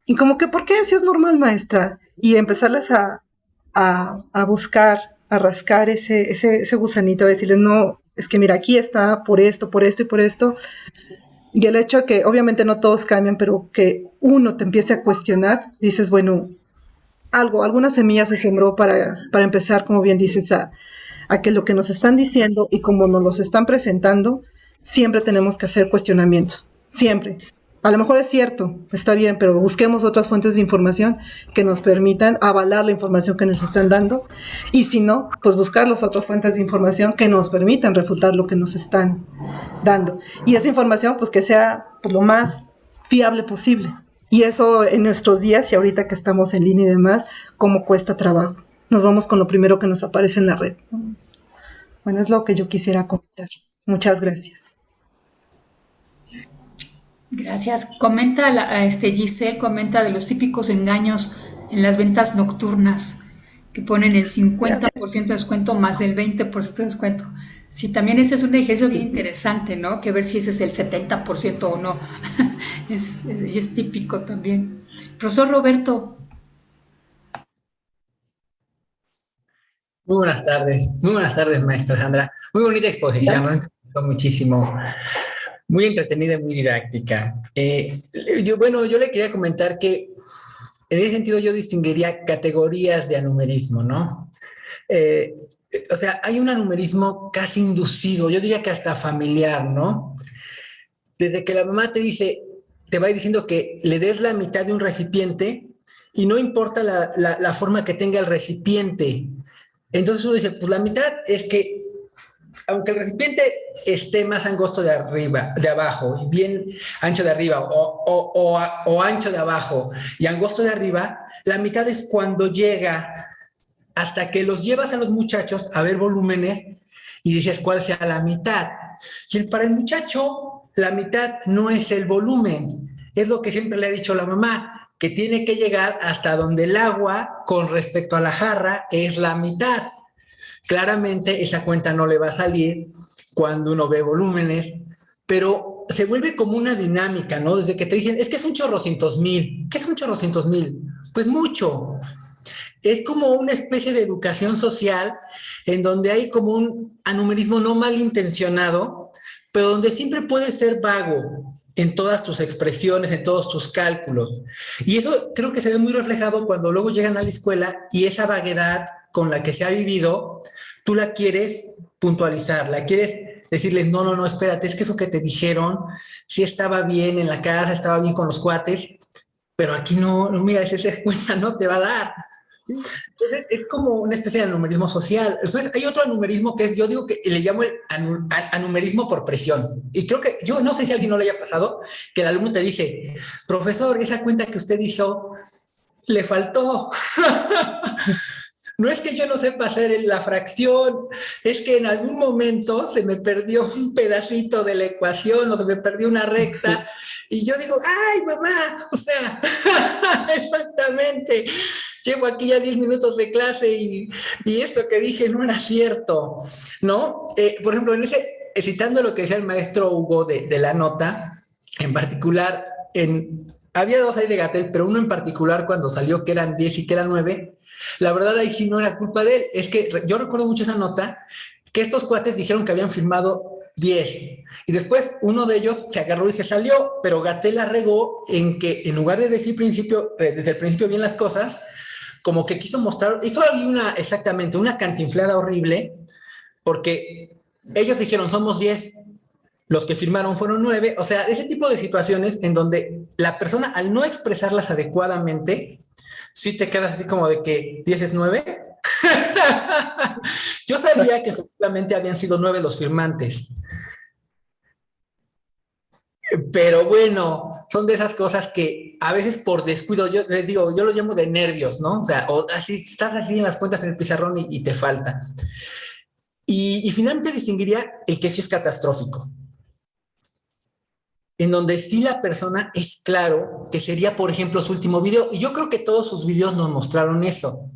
y como que, ¿por qué? Si es normal, maestra. Y empezarles a buscar, a rascar ese gusanito, a decirles, no, es que mira, aquí está por esto y por esto. Y el hecho de que obviamente no todos cambian, pero que uno te empiece a cuestionar, dices, bueno, alguna semilla se sembró para empezar, como bien dices, a que lo que nos están diciendo y como nos los están presentando, siempre tenemos que hacer cuestionamientos, siempre, A lo mejor es cierto, está bien, pero busquemos otras fuentes de información que nos permitan avalar la información que nos están dando, y si no, pues buscar las otras fuentes de información que nos permitan refutar lo que nos están dando. Y esa información, pues que sea pues, lo más fiable posible. Y eso en nuestros días, y ahorita que estamos en línea y demás, cómo cuesta trabajo. Nos vamos con lo primero que nos aparece en la red. Bueno, es lo que yo quisiera comentar. Muchas gracias. Gracias. Comenta Giselle, comenta de los típicos engaños en las ventas nocturnas que ponen el 50% de descuento más el 20% de descuento. Sí, también ese es un ejercicio bien interesante, ¿no? Que ver si ese es el 70% o no. es típico también. Profesor Roberto. Muy buenas tardes, maestra Sandra. Muy bonita exposición, me encantó muchísimo. Muy entretenida y muy didáctica. Yo le quería comentar que en ese sentido yo distinguiría categorías de anumerismo, ¿no? O sea, hay un anumerismo casi inducido, yo diría que hasta familiar, ¿no? Desde que la mamá te va diciendo que le des la mitad de un recipiente y no importa la forma que tenga el recipiente. Entonces uno dice, pues la mitad es que aunque el recipiente esté más angosto de abajo y bien ancho de arriba o ancho de abajo y angosto de arriba, la mitad es cuando llega hasta que los llevas a los muchachos a ver volúmenes y dices cuál sea la mitad. Y para el muchacho, la mitad no es el volumen, es lo que siempre le ha dicho la mamá, que tiene que llegar hasta donde el agua con respecto a la jarra es la mitad. Claramente esa cuenta no le va a salir cuando uno ve volúmenes, pero se vuelve como una dinámica, ¿no? Desde que te dicen, es que es un chorrocientos mil. ¿Qué es un chorrocientos mil? Pues mucho. Es como una especie de educación social en donde hay como un anumerismo no malintencionado, pero donde siempre puedes ser vago en todas tus expresiones, en todos tus cálculos. Y eso creo que se ve muy reflejado cuando luego llegan a la escuela y esa vaguedad con la que se ha vivido, tú la quieres puntualizar, la quieres decirles, no, espérate, es que eso que te dijeron, sí estaba bien en la casa, estaba bien con los cuates, pero aquí no mira, esa cuenta no te va a dar. Entonces es como una especie de anumerismo social. Después hay otro anumerismo que yo digo que le llamo el anumerismo por presión. Y creo que, yo no sé si a alguien no le haya pasado, que el alumno te dice, profesor, esa cuenta que usted hizo, le faltó. No es que yo no sepa hacer la fracción, es que en algún momento se me perdió un pedacito de la ecuación o se me perdió una recta y yo digo, ¡ay, mamá! O sea, exactamente, llevo aquí ya 10 minutos de clase y esto que dije no era cierto, ¿no? Por ejemplo, citando lo que decía el maestro Hugo de la nota, en particular, había dos ahí de Gatell, pero uno en particular cuando salió que eran 10 y que eran 9, la verdad ahí sí no era culpa de él. Es que yo recuerdo mucho esa nota, que estos cuates dijeron que habían firmado 10 y después uno de ellos se agarró y se salió, pero Gatell la regó en que en lugar de decir desde el principio bien las cosas, como que quiso mostrar, hizo exactamente una cantinflada horrible, porque ellos dijeron somos 10, los que firmaron fueron 9, o sea, ese tipo de situaciones en donde la persona al no expresarlas adecuadamente, sí te quedas así como de que 10 es 9. Yo sabía que efectivamente habían sido 9 los firmantes. Pero bueno, son de esas cosas que a veces por descuido, yo les digo, yo lo llamo de nervios, ¿no? O sea, o así, estás así en las cuentas en el pizarrón y te falta. Y finalmente distinguiría el que sí es catastrófico, en donde sí la persona es claro que sería, por ejemplo, su último video. Y yo creo que todos sus videos nos mostraron eso.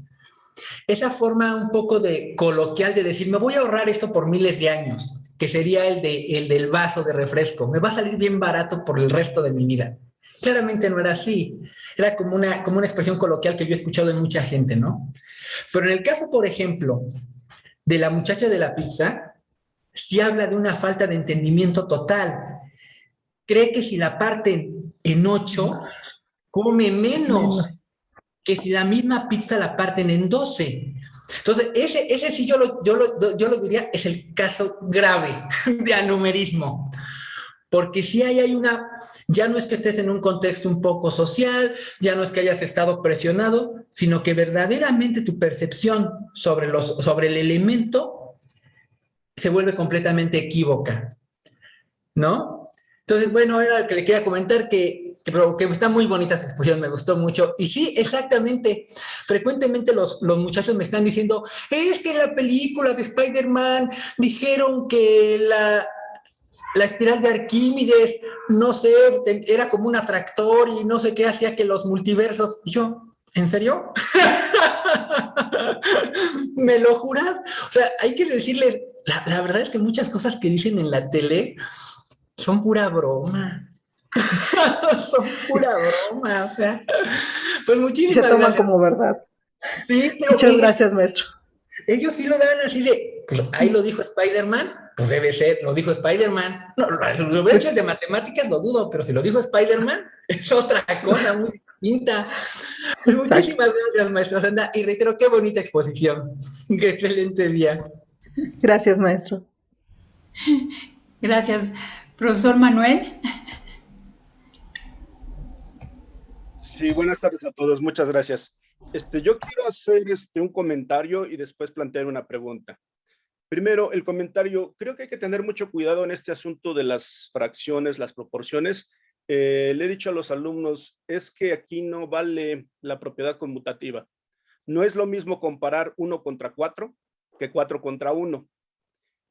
Esa forma un poco de coloquial de decir, me voy a ahorrar esto por miles de años, que sería el del vaso de refresco. Me va a salir bien barato por el resto de mi vida. Claramente no era así. Era como una expresión coloquial que yo he escuchado en mucha gente, ¿no? Pero en el caso, por ejemplo, de la muchacha de la pizza, sí habla de una falta de entendimiento total. Cree que si la parten en 8, come menos que si la misma pizza la parten en 12. Entonces, ese sí yo lo diría, es el caso grave de anumerismo. Porque si hay ya no es que estés en un contexto un poco social, ya no es que hayas estado presionado, sino que verdaderamente tu percepción sobre el elemento se vuelve completamente equívoca, ¿no? Entonces, bueno, era lo que le quería comentar, que está muy bonita esa exposición, me gustó mucho. Y sí, exactamente, frecuentemente los muchachos me están diciendo, es que en la película de Spider-Man dijeron que la espiral de Arquímedes, no sé, era como un atractor y no sé qué hacía que los multiversos. Y yo, ¿en serio? Me lo juran. O sea, hay que decirle, la verdad es que muchas cosas que dicen en la tele son pura broma. Son pura broma, o sea. Pues muchísimas Se toman gracias. como verdad. Sí, pero muchas gracias, maestro. Ellos sí lo dan así de, pues ahí lo dijo Spider-Man, pues debe ser, lo dijo Spider-Man. No, lo hubiera hecho el de matemáticas, lo dudo, pero si lo dijo Spider-Man, es otra cosa muy distinta. Pues muchísimas gracias, maestra Sandra, y reitero, qué bonita exposición. Qué excelente día. Gracias, maestro. Gracias. Profesor Manuel. Sí, buenas tardes a todos, muchas gracias. Yo quiero hacer un comentario y después plantear una pregunta. Primero, el comentario, creo que hay que tener mucho cuidado en este asunto de las fracciones, las proporciones. Le he dicho a los alumnos, es que aquí no vale la propiedad conmutativa. No es lo mismo comparar 1 contra 4 que 4 contra 1.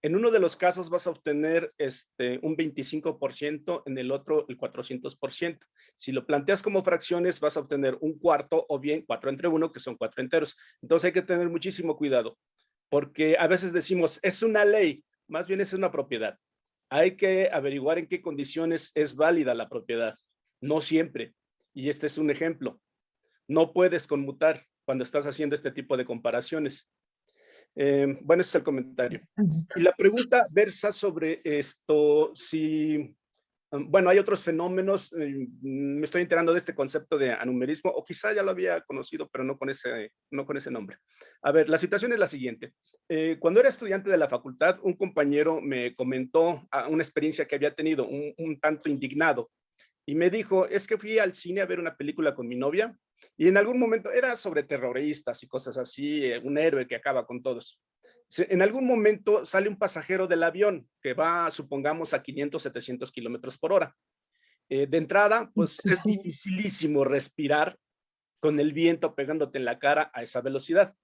En uno de los casos vas a obtener un 25%, en el otro el 400%. Si lo planteas como fracciones, vas a obtener un cuarto o bien 4 entre 1, que son 4 enteros. Entonces hay que tener muchísimo cuidado, porque a veces decimos, es una ley, más bien es una propiedad. Hay que averiguar en qué condiciones es válida la propiedad. No siempre. Y este es un ejemplo. No puedes conmutar cuando estás haciendo este tipo de comparaciones. Bueno, ese es el comentario. Y la pregunta versa sobre esto, si, bueno, hay otros fenómenos, me estoy enterando de este concepto de anumerismo, o quizá ya lo había conocido, pero no con ese nombre. A ver, la situación es la siguiente. Cuando era estudiante de la facultad, un compañero me comentó una experiencia que había tenido, un tanto indignado, y me dijo, es que fui al cine a ver una película con mi novia, y en algún momento era sobre terroristas y cosas así, un héroe que acaba con todos. En algún momento sale un pasajero del avión que va, supongamos, a 500, 700 kilómetros por hora. De entrada, pues es dificilísimo respirar con el viento pegándote en la cara a esa velocidad.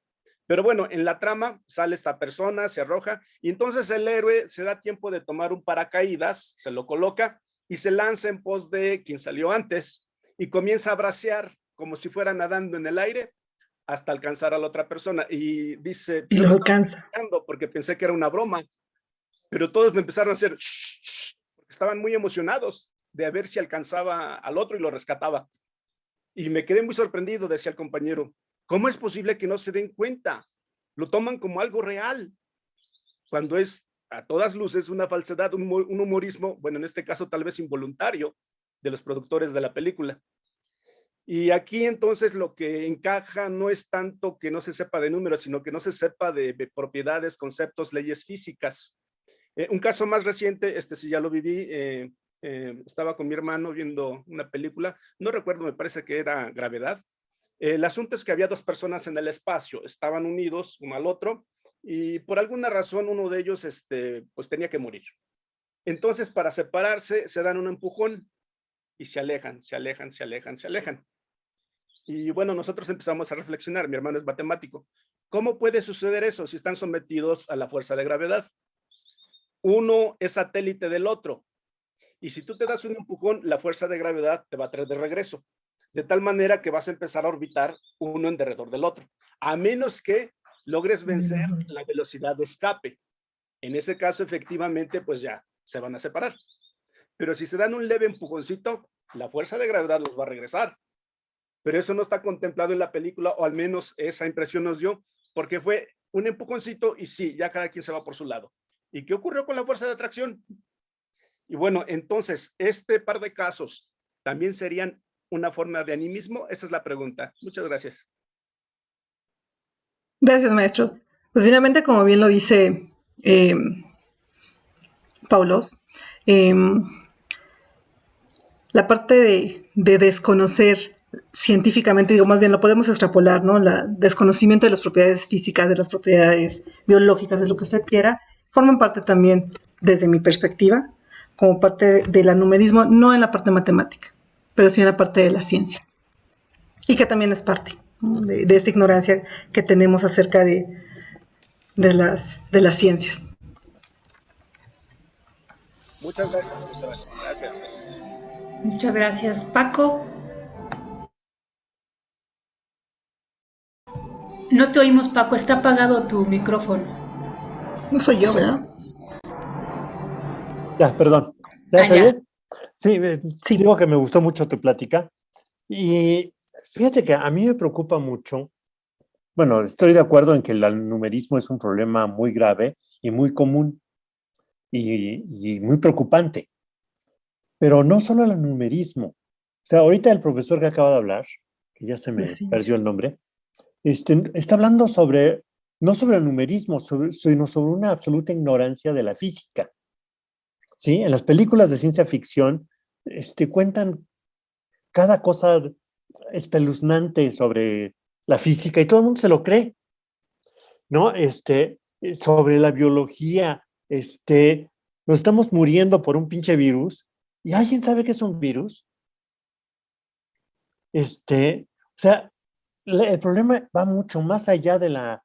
Pero bueno, en la trama sale esta persona, se arroja, y entonces el héroe se da tiempo de tomar un paracaídas, se lo coloca y se lanza en pos de quien salió antes y comienza a bracear como si fuera nadando en el aire hasta alcanzar a la otra persona. Y dice, y lo alcanza. Porque pensé que era una broma, pero todos me empezaron a hacer shh, shh, porque estaban muy emocionados de ver si alcanzaba al otro y lo rescataba. Y me quedé muy sorprendido, decía el compañero, ¿cómo es posible que no se den cuenta? Lo toman como algo real, cuando es a todas luces una falsedad, un humorismo, bueno, en este caso tal vez involuntario, de los productores de la película. Y aquí entonces lo que encaja no es tanto que no se sepa de números, sino que no se sepa de propiedades, conceptos, leyes físicas. Un caso más reciente, sí ya lo viví, estaba con mi hermano viendo una película, no recuerdo, me parece que era Gravedad. El asunto es que había dos personas en el espacio, estaban unidos uno al otro, y por alguna razón uno de ellos pues tenía que morir. Entonces, para separarse, se dan un empujón y se alejan, se alejan, se alejan, se alejan. Y bueno, nosotros empezamos a reflexionar, mi hermano es matemático. ¿Cómo puede suceder eso si están sometidos a la fuerza de gravedad? Uno es satélite del otro. Y si tú te das un empujón, la fuerza de gravedad te va a traer de regreso. De tal manera que vas a empezar a orbitar uno en derredor del otro. A menos que logres vencer la velocidad de escape. En ese caso, efectivamente, pues ya se van a separar. Pero si se dan un leve empujoncito, la fuerza de gravedad los va a regresar. Pero eso no está contemplado en la película, o al menos esa impresión nos dio, porque fue un empujoncito y sí, ya cada quien se va por su lado. ¿Y qué ocurrió con la fuerza de atracción? Y bueno, entonces, este par de casos también serían una forma de animismo. Esa es la pregunta. Muchas gracias. Gracias, maestro. Pues finalmente, como bien lo dice Paulos, la parte de desconocer científicamente, digo, más bien lo podemos extrapolar, ¿no? El desconocimiento de las propiedades físicas, de las propiedades biológicas, de lo que usted quiera, forman parte también, desde mi perspectiva, como parte del anumerismo, no en la parte matemática, pero sí en la parte de la ciencia. Y que también es parte, ¿no? de esta ignorancia que tenemos acerca de las ciencias. Muchas gracias, profesora. Gracias. Muchas gracias. Paco. No te oímos, Paco. Está apagado tu micrófono. No soy yo, ¿verdad? Ya, perdón. ¿Ya se ya. oye? Sí, digo que me gustó mucho tu plática. Y fíjate que a mí me preocupa mucho. Bueno, estoy de acuerdo en que el numerismo es un problema muy grave y muy común y muy preocupante. Pero no solo el numerismo. O sea, ahorita el profesor que acaba de hablar, que ya se me perdió el nombre, está hablando no sobre el numerismo, sino sobre una absoluta ignorancia de la física. ¿Sí? En las películas de ciencia ficción cuentan cada cosa espeluznante sobre la física y todo el mundo se lo cree, ¿no? Sobre la biología, nos estamos muriendo por un pinche virus y ¿alguien sabe qué es un virus? O sea, el problema va mucho más allá de la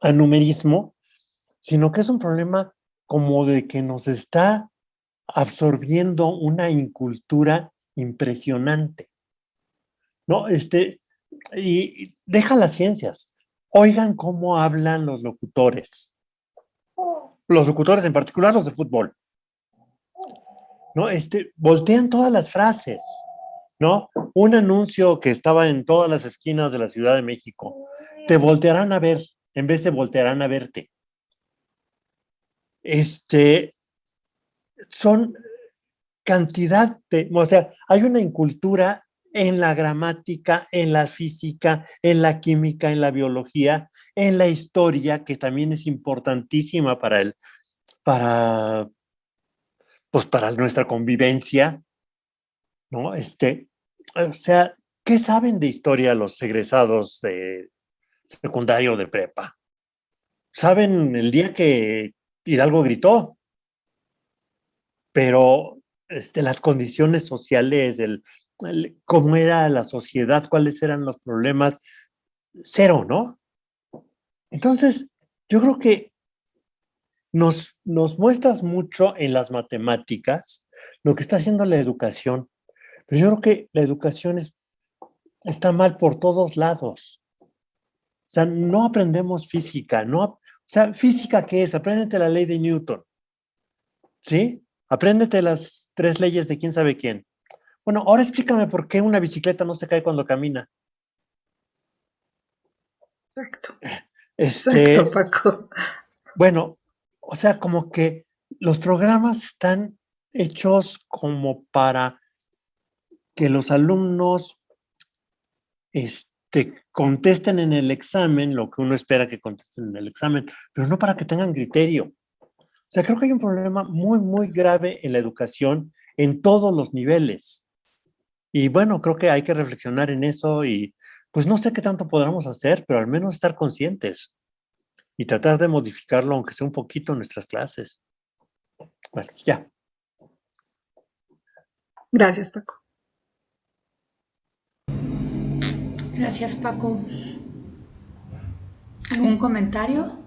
numerismo, sino que es un problema como de que nos está absorbiendo una incultura impresionante, ¿no? Y deja las ciencias. Oigan cómo hablan los locutores. Los locutores, en particular los de fútbol, ¿no? Voltean todas las frases, ¿no? Un anuncio que estaba en todas las esquinas de la Ciudad de México, te voltearán a ver, en vez de voltearán a verte. Son cantidad o sea, hay una incultura en la gramática, en la física, en la química, en la biología, en la historia, que también es importantísima para nuestra convivencia, ¿no? O sea, ¿qué saben de historia los egresados de secundario o de prepa? Saben el día que Hidalgo gritó, pero las condiciones sociales, cómo era la sociedad, cuáles eran los problemas, cero, ¿no? Entonces, yo creo que nos muestras mucho en las matemáticas lo que está haciendo la educación, pero yo creo que la educación está mal por todos lados. O sea, no aprendemos física, o sea, ¿física qué es? Apréndete la ley de Newton, ¿sí? Apréndete las 3 leyes de quién sabe quién. Bueno, ahora explícame por qué una bicicleta no se cae cuando camina. Exacto. Exacto, Paco. Bueno, o sea, como que los programas están hechos como para que los alumnos contesten en el examen lo que uno espera que contesten en el examen, pero no para que tengan criterio. O sea, creo que hay un problema muy, muy grave en la educación en todos los niveles. Y bueno, creo que hay que reflexionar en eso y pues no sé qué tanto podamos hacer, pero al menos estar conscientes y tratar de modificarlo, aunque sea un poquito en nuestras clases. Bueno, ya. Gracias, Paco. Gracias, Paco. ¿Algún comentario?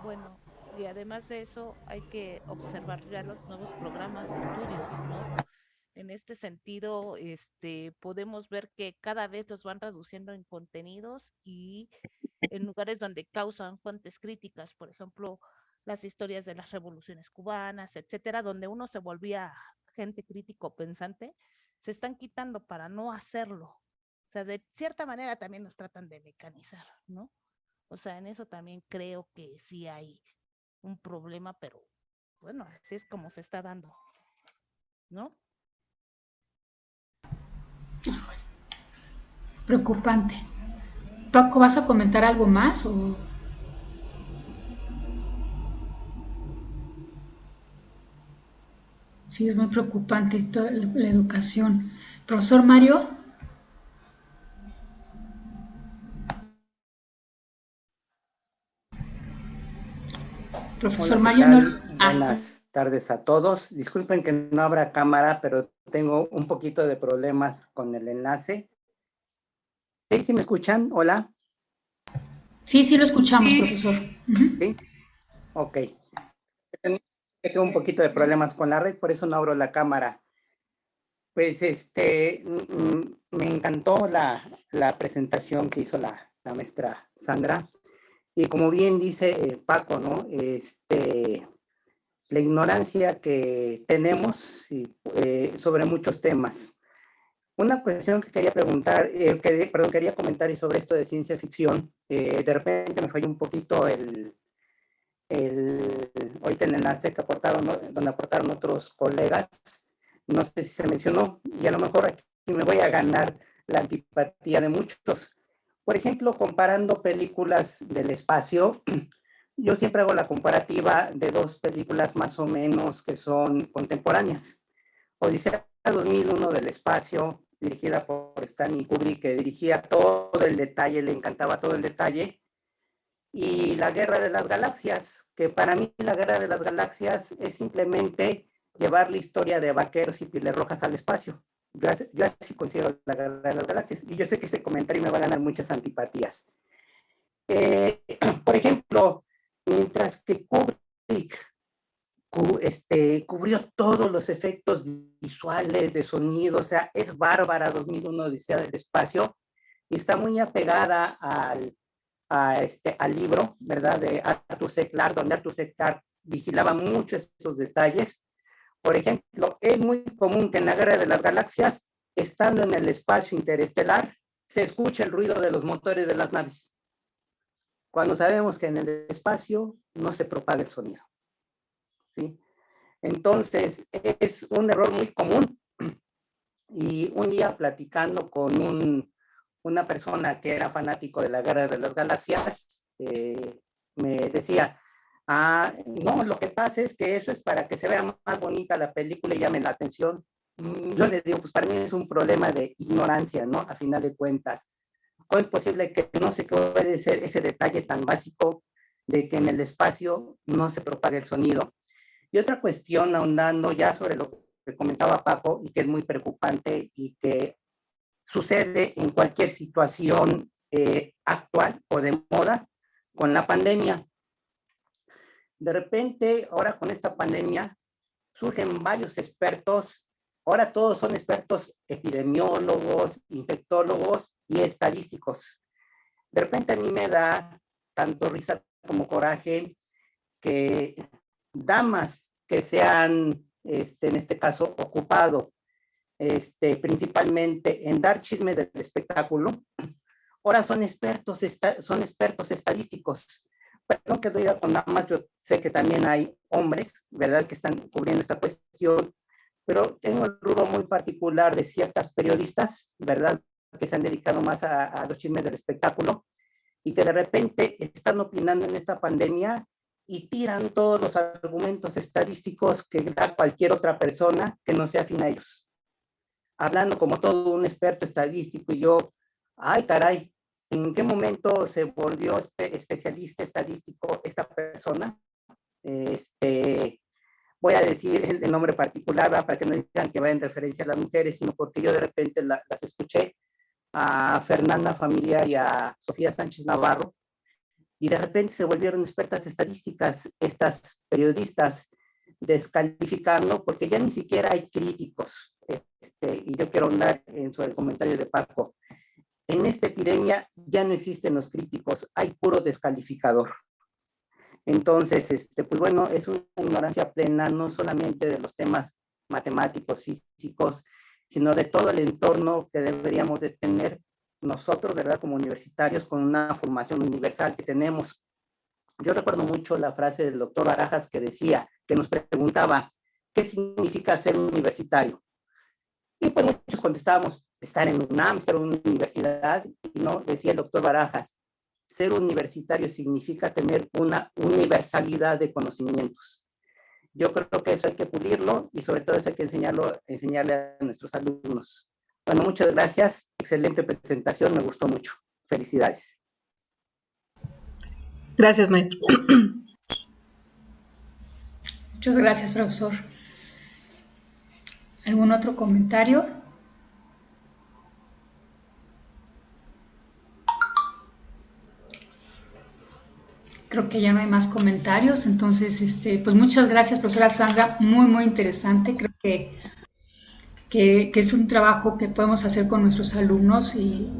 Bueno, y además de eso hay que observar ya los nuevos programas de estudio, ¿no? En este sentido, podemos ver que cada vez los van reduciendo en contenidos y en lugares donde causan fuentes críticas, por ejemplo, las historias de las revoluciones cubanas, etcétera, donde uno se volvía gente crítico pensante, se están quitando para no hacerlo. O sea, de cierta manera también nos tratan de mecanizar, ¿no? O sea, en eso también creo que sí hay un problema, pero bueno, así es como se está dando, ¿no? Preocupante. Paco, ¿vas a comentar algo más o...? Sí, es muy preocupante toda la educación. Profesor Mario. Profesor Hola, ¿qué Mario, no. tal? Buenas tardes a todos. Disculpen que no abra cámara, pero tengo un poquito de problemas con el enlace. ¿Sí me escuchan? Hola. Sí, lo escuchamos, profesor. Sí, ok. Tengo un poquito de problemas con la red, por eso no abro la cámara. Pues me encantó la presentación que hizo la maestra Sandra. Y como bien dice Paco, ¿no? La ignorancia que tenemos sobre muchos temas. Una cuestión que quería preguntar, quería comentar y sobre esto de ciencia ficción. De repente me falló un poquito ahorita en el enlace que aportaron, ¿no? Donde aportaron otros colegas. No sé si se mencionó, y a lo mejor aquí me voy a ganar la antipatía de muchos. Por ejemplo, comparando películas del espacio, yo siempre hago la comparativa de dos películas más o menos que son contemporáneas. Odisea 2001 del espacio, dirigida por Stanley Kubrick, que dirigía todo el detalle, le encantaba todo el detalle. Y La Guerra de las Galaxias, que para mí La Guerra de las Galaxias es simplemente llevar la historia de vaqueros y pieles rojas al espacio. Yo así considero La Guerra de las Galaxias. Y yo sé que este comentario me va a ganar muchas antipatías. Por ejemplo, mientras que Kubrick cubrió todos los efectos visuales de sonido, o sea, es bárbara 2001 Odisea del Espacio, y está muy apegada al libro, ¿verdad?, de Arthur C. Clarke, donde Arthur C. Clarke vigilaba mucho esos detalles. Por ejemplo, es muy común que en La Guerra de las Galaxias, estando en el espacio interestelar, se escuche el ruido de los motores de las naves, cuando sabemos que en el espacio no se propaga el sonido, ¿sí? Entonces, es un error muy común. Y un día platicando con una persona que era fanático de La Guerra de las Galaxias, me decía, no, lo que pasa es que eso es para que se vea más bonita la película y llame la atención. Yo les digo, pues para mí es un problema de ignorancia, ¿no? A final de cuentas, ¿cómo es posible que no se puede ser ese detalle tan básico de que en el espacio no se propague el sonido? Y otra cuestión, ahondando ya sobre lo que comentaba Paco, y que es muy preocupante y que sucede en cualquier situación actual o de moda, con la pandemia. De repente, ahora con esta pandemia, surgen varios expertos. Ahora todos son expertos epidemiólogos, infectólogos y estadísticos. De repente a mí me da tanto risa como coraje que damas que se han, en este caso, ocupado principalmente en dar chisme del espectáculo, ahora son expertos estadísticos. Perdón que doy con damas, yo sé que también hay hombres, ¿verdad?, que están cubriendo esta cuestión, pero tengo el rubro muy particular de ciertas periodistas, ¿verdad?, que se han dedicado más a los chismes del espectáculo y que de repente están opinando en esta pandemia y tiran todos los argumentos estadísticos que da cualquier otra persona que no sea afín a ellos, hablando como todo un experto estadístico. Y yo, ay caray, ¿en qué momento se volvió especialista estadístico esta persona? Voy a decir el nombre particular, ¿verdad?, para que no digan que va en referencia a las mujeres, sino porque yo de repente las escuché, a Fernanda Familiar y a Sofía Sánchez Navarro, y de repente se volvieron expertas estadísticas, estas periodistas, descalificando, porque ya ni siquiera hay críticos. Y yo quiero hablar sobre el comentario de Paco. En esta epidemia ya no existen los críticos, hay puro descalificador. Entonces, pues bueno, es una ignorancia plena, no solamente de los temas matemáticos, físicos, sino de todo el entorno que deberíamos de tener nosotros, ¿verdad?, como universitarios, con una formación universal que tenemos. Yo recuerdo mucho la frase del doctor Barajas que decía, que nos preguntaba, ¿qué significa ser universitario? Y pues muchos contestábamos, estar en UNAM, estar en una universidad, y no, decía el doctor Barajas, ser universitario significa tener una universalidad de conocimientos. Yo creo que eso hay que pulirlo y sobre todo eso hay que enseñarle a nuestros alumnos. Bueno, muchas gracias. Excelente presentación, me gustó mucho. Felicidades. Gracias, maestro. Muchas gracias, profesor. ¿Algún otro comentario? Creo que ya no hay más comentarios, entonces, pues muchas gracias, profesora Sandra, muy, muy interesante. Creo que es un trabajo que podemos hacer con nuestros alumnos y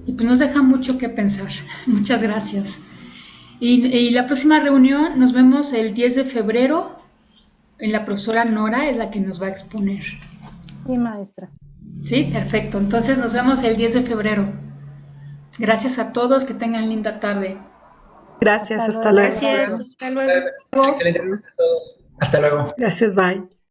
pues nos deja mucho que pensar. Muchas gracias. Y la próxima reunión nos vemos el 10 de febrero. La profesora Nora es la que nos va a exponer. Sí, maestra. Sí, perfecto. Entonces nos vemos el 10 de febrero. Gracias a todos, que tengan linda tarde. Gracias, hasta luego. Gracias, hasta luego. Excelente a todos. Hasta luego. Gracias, bye.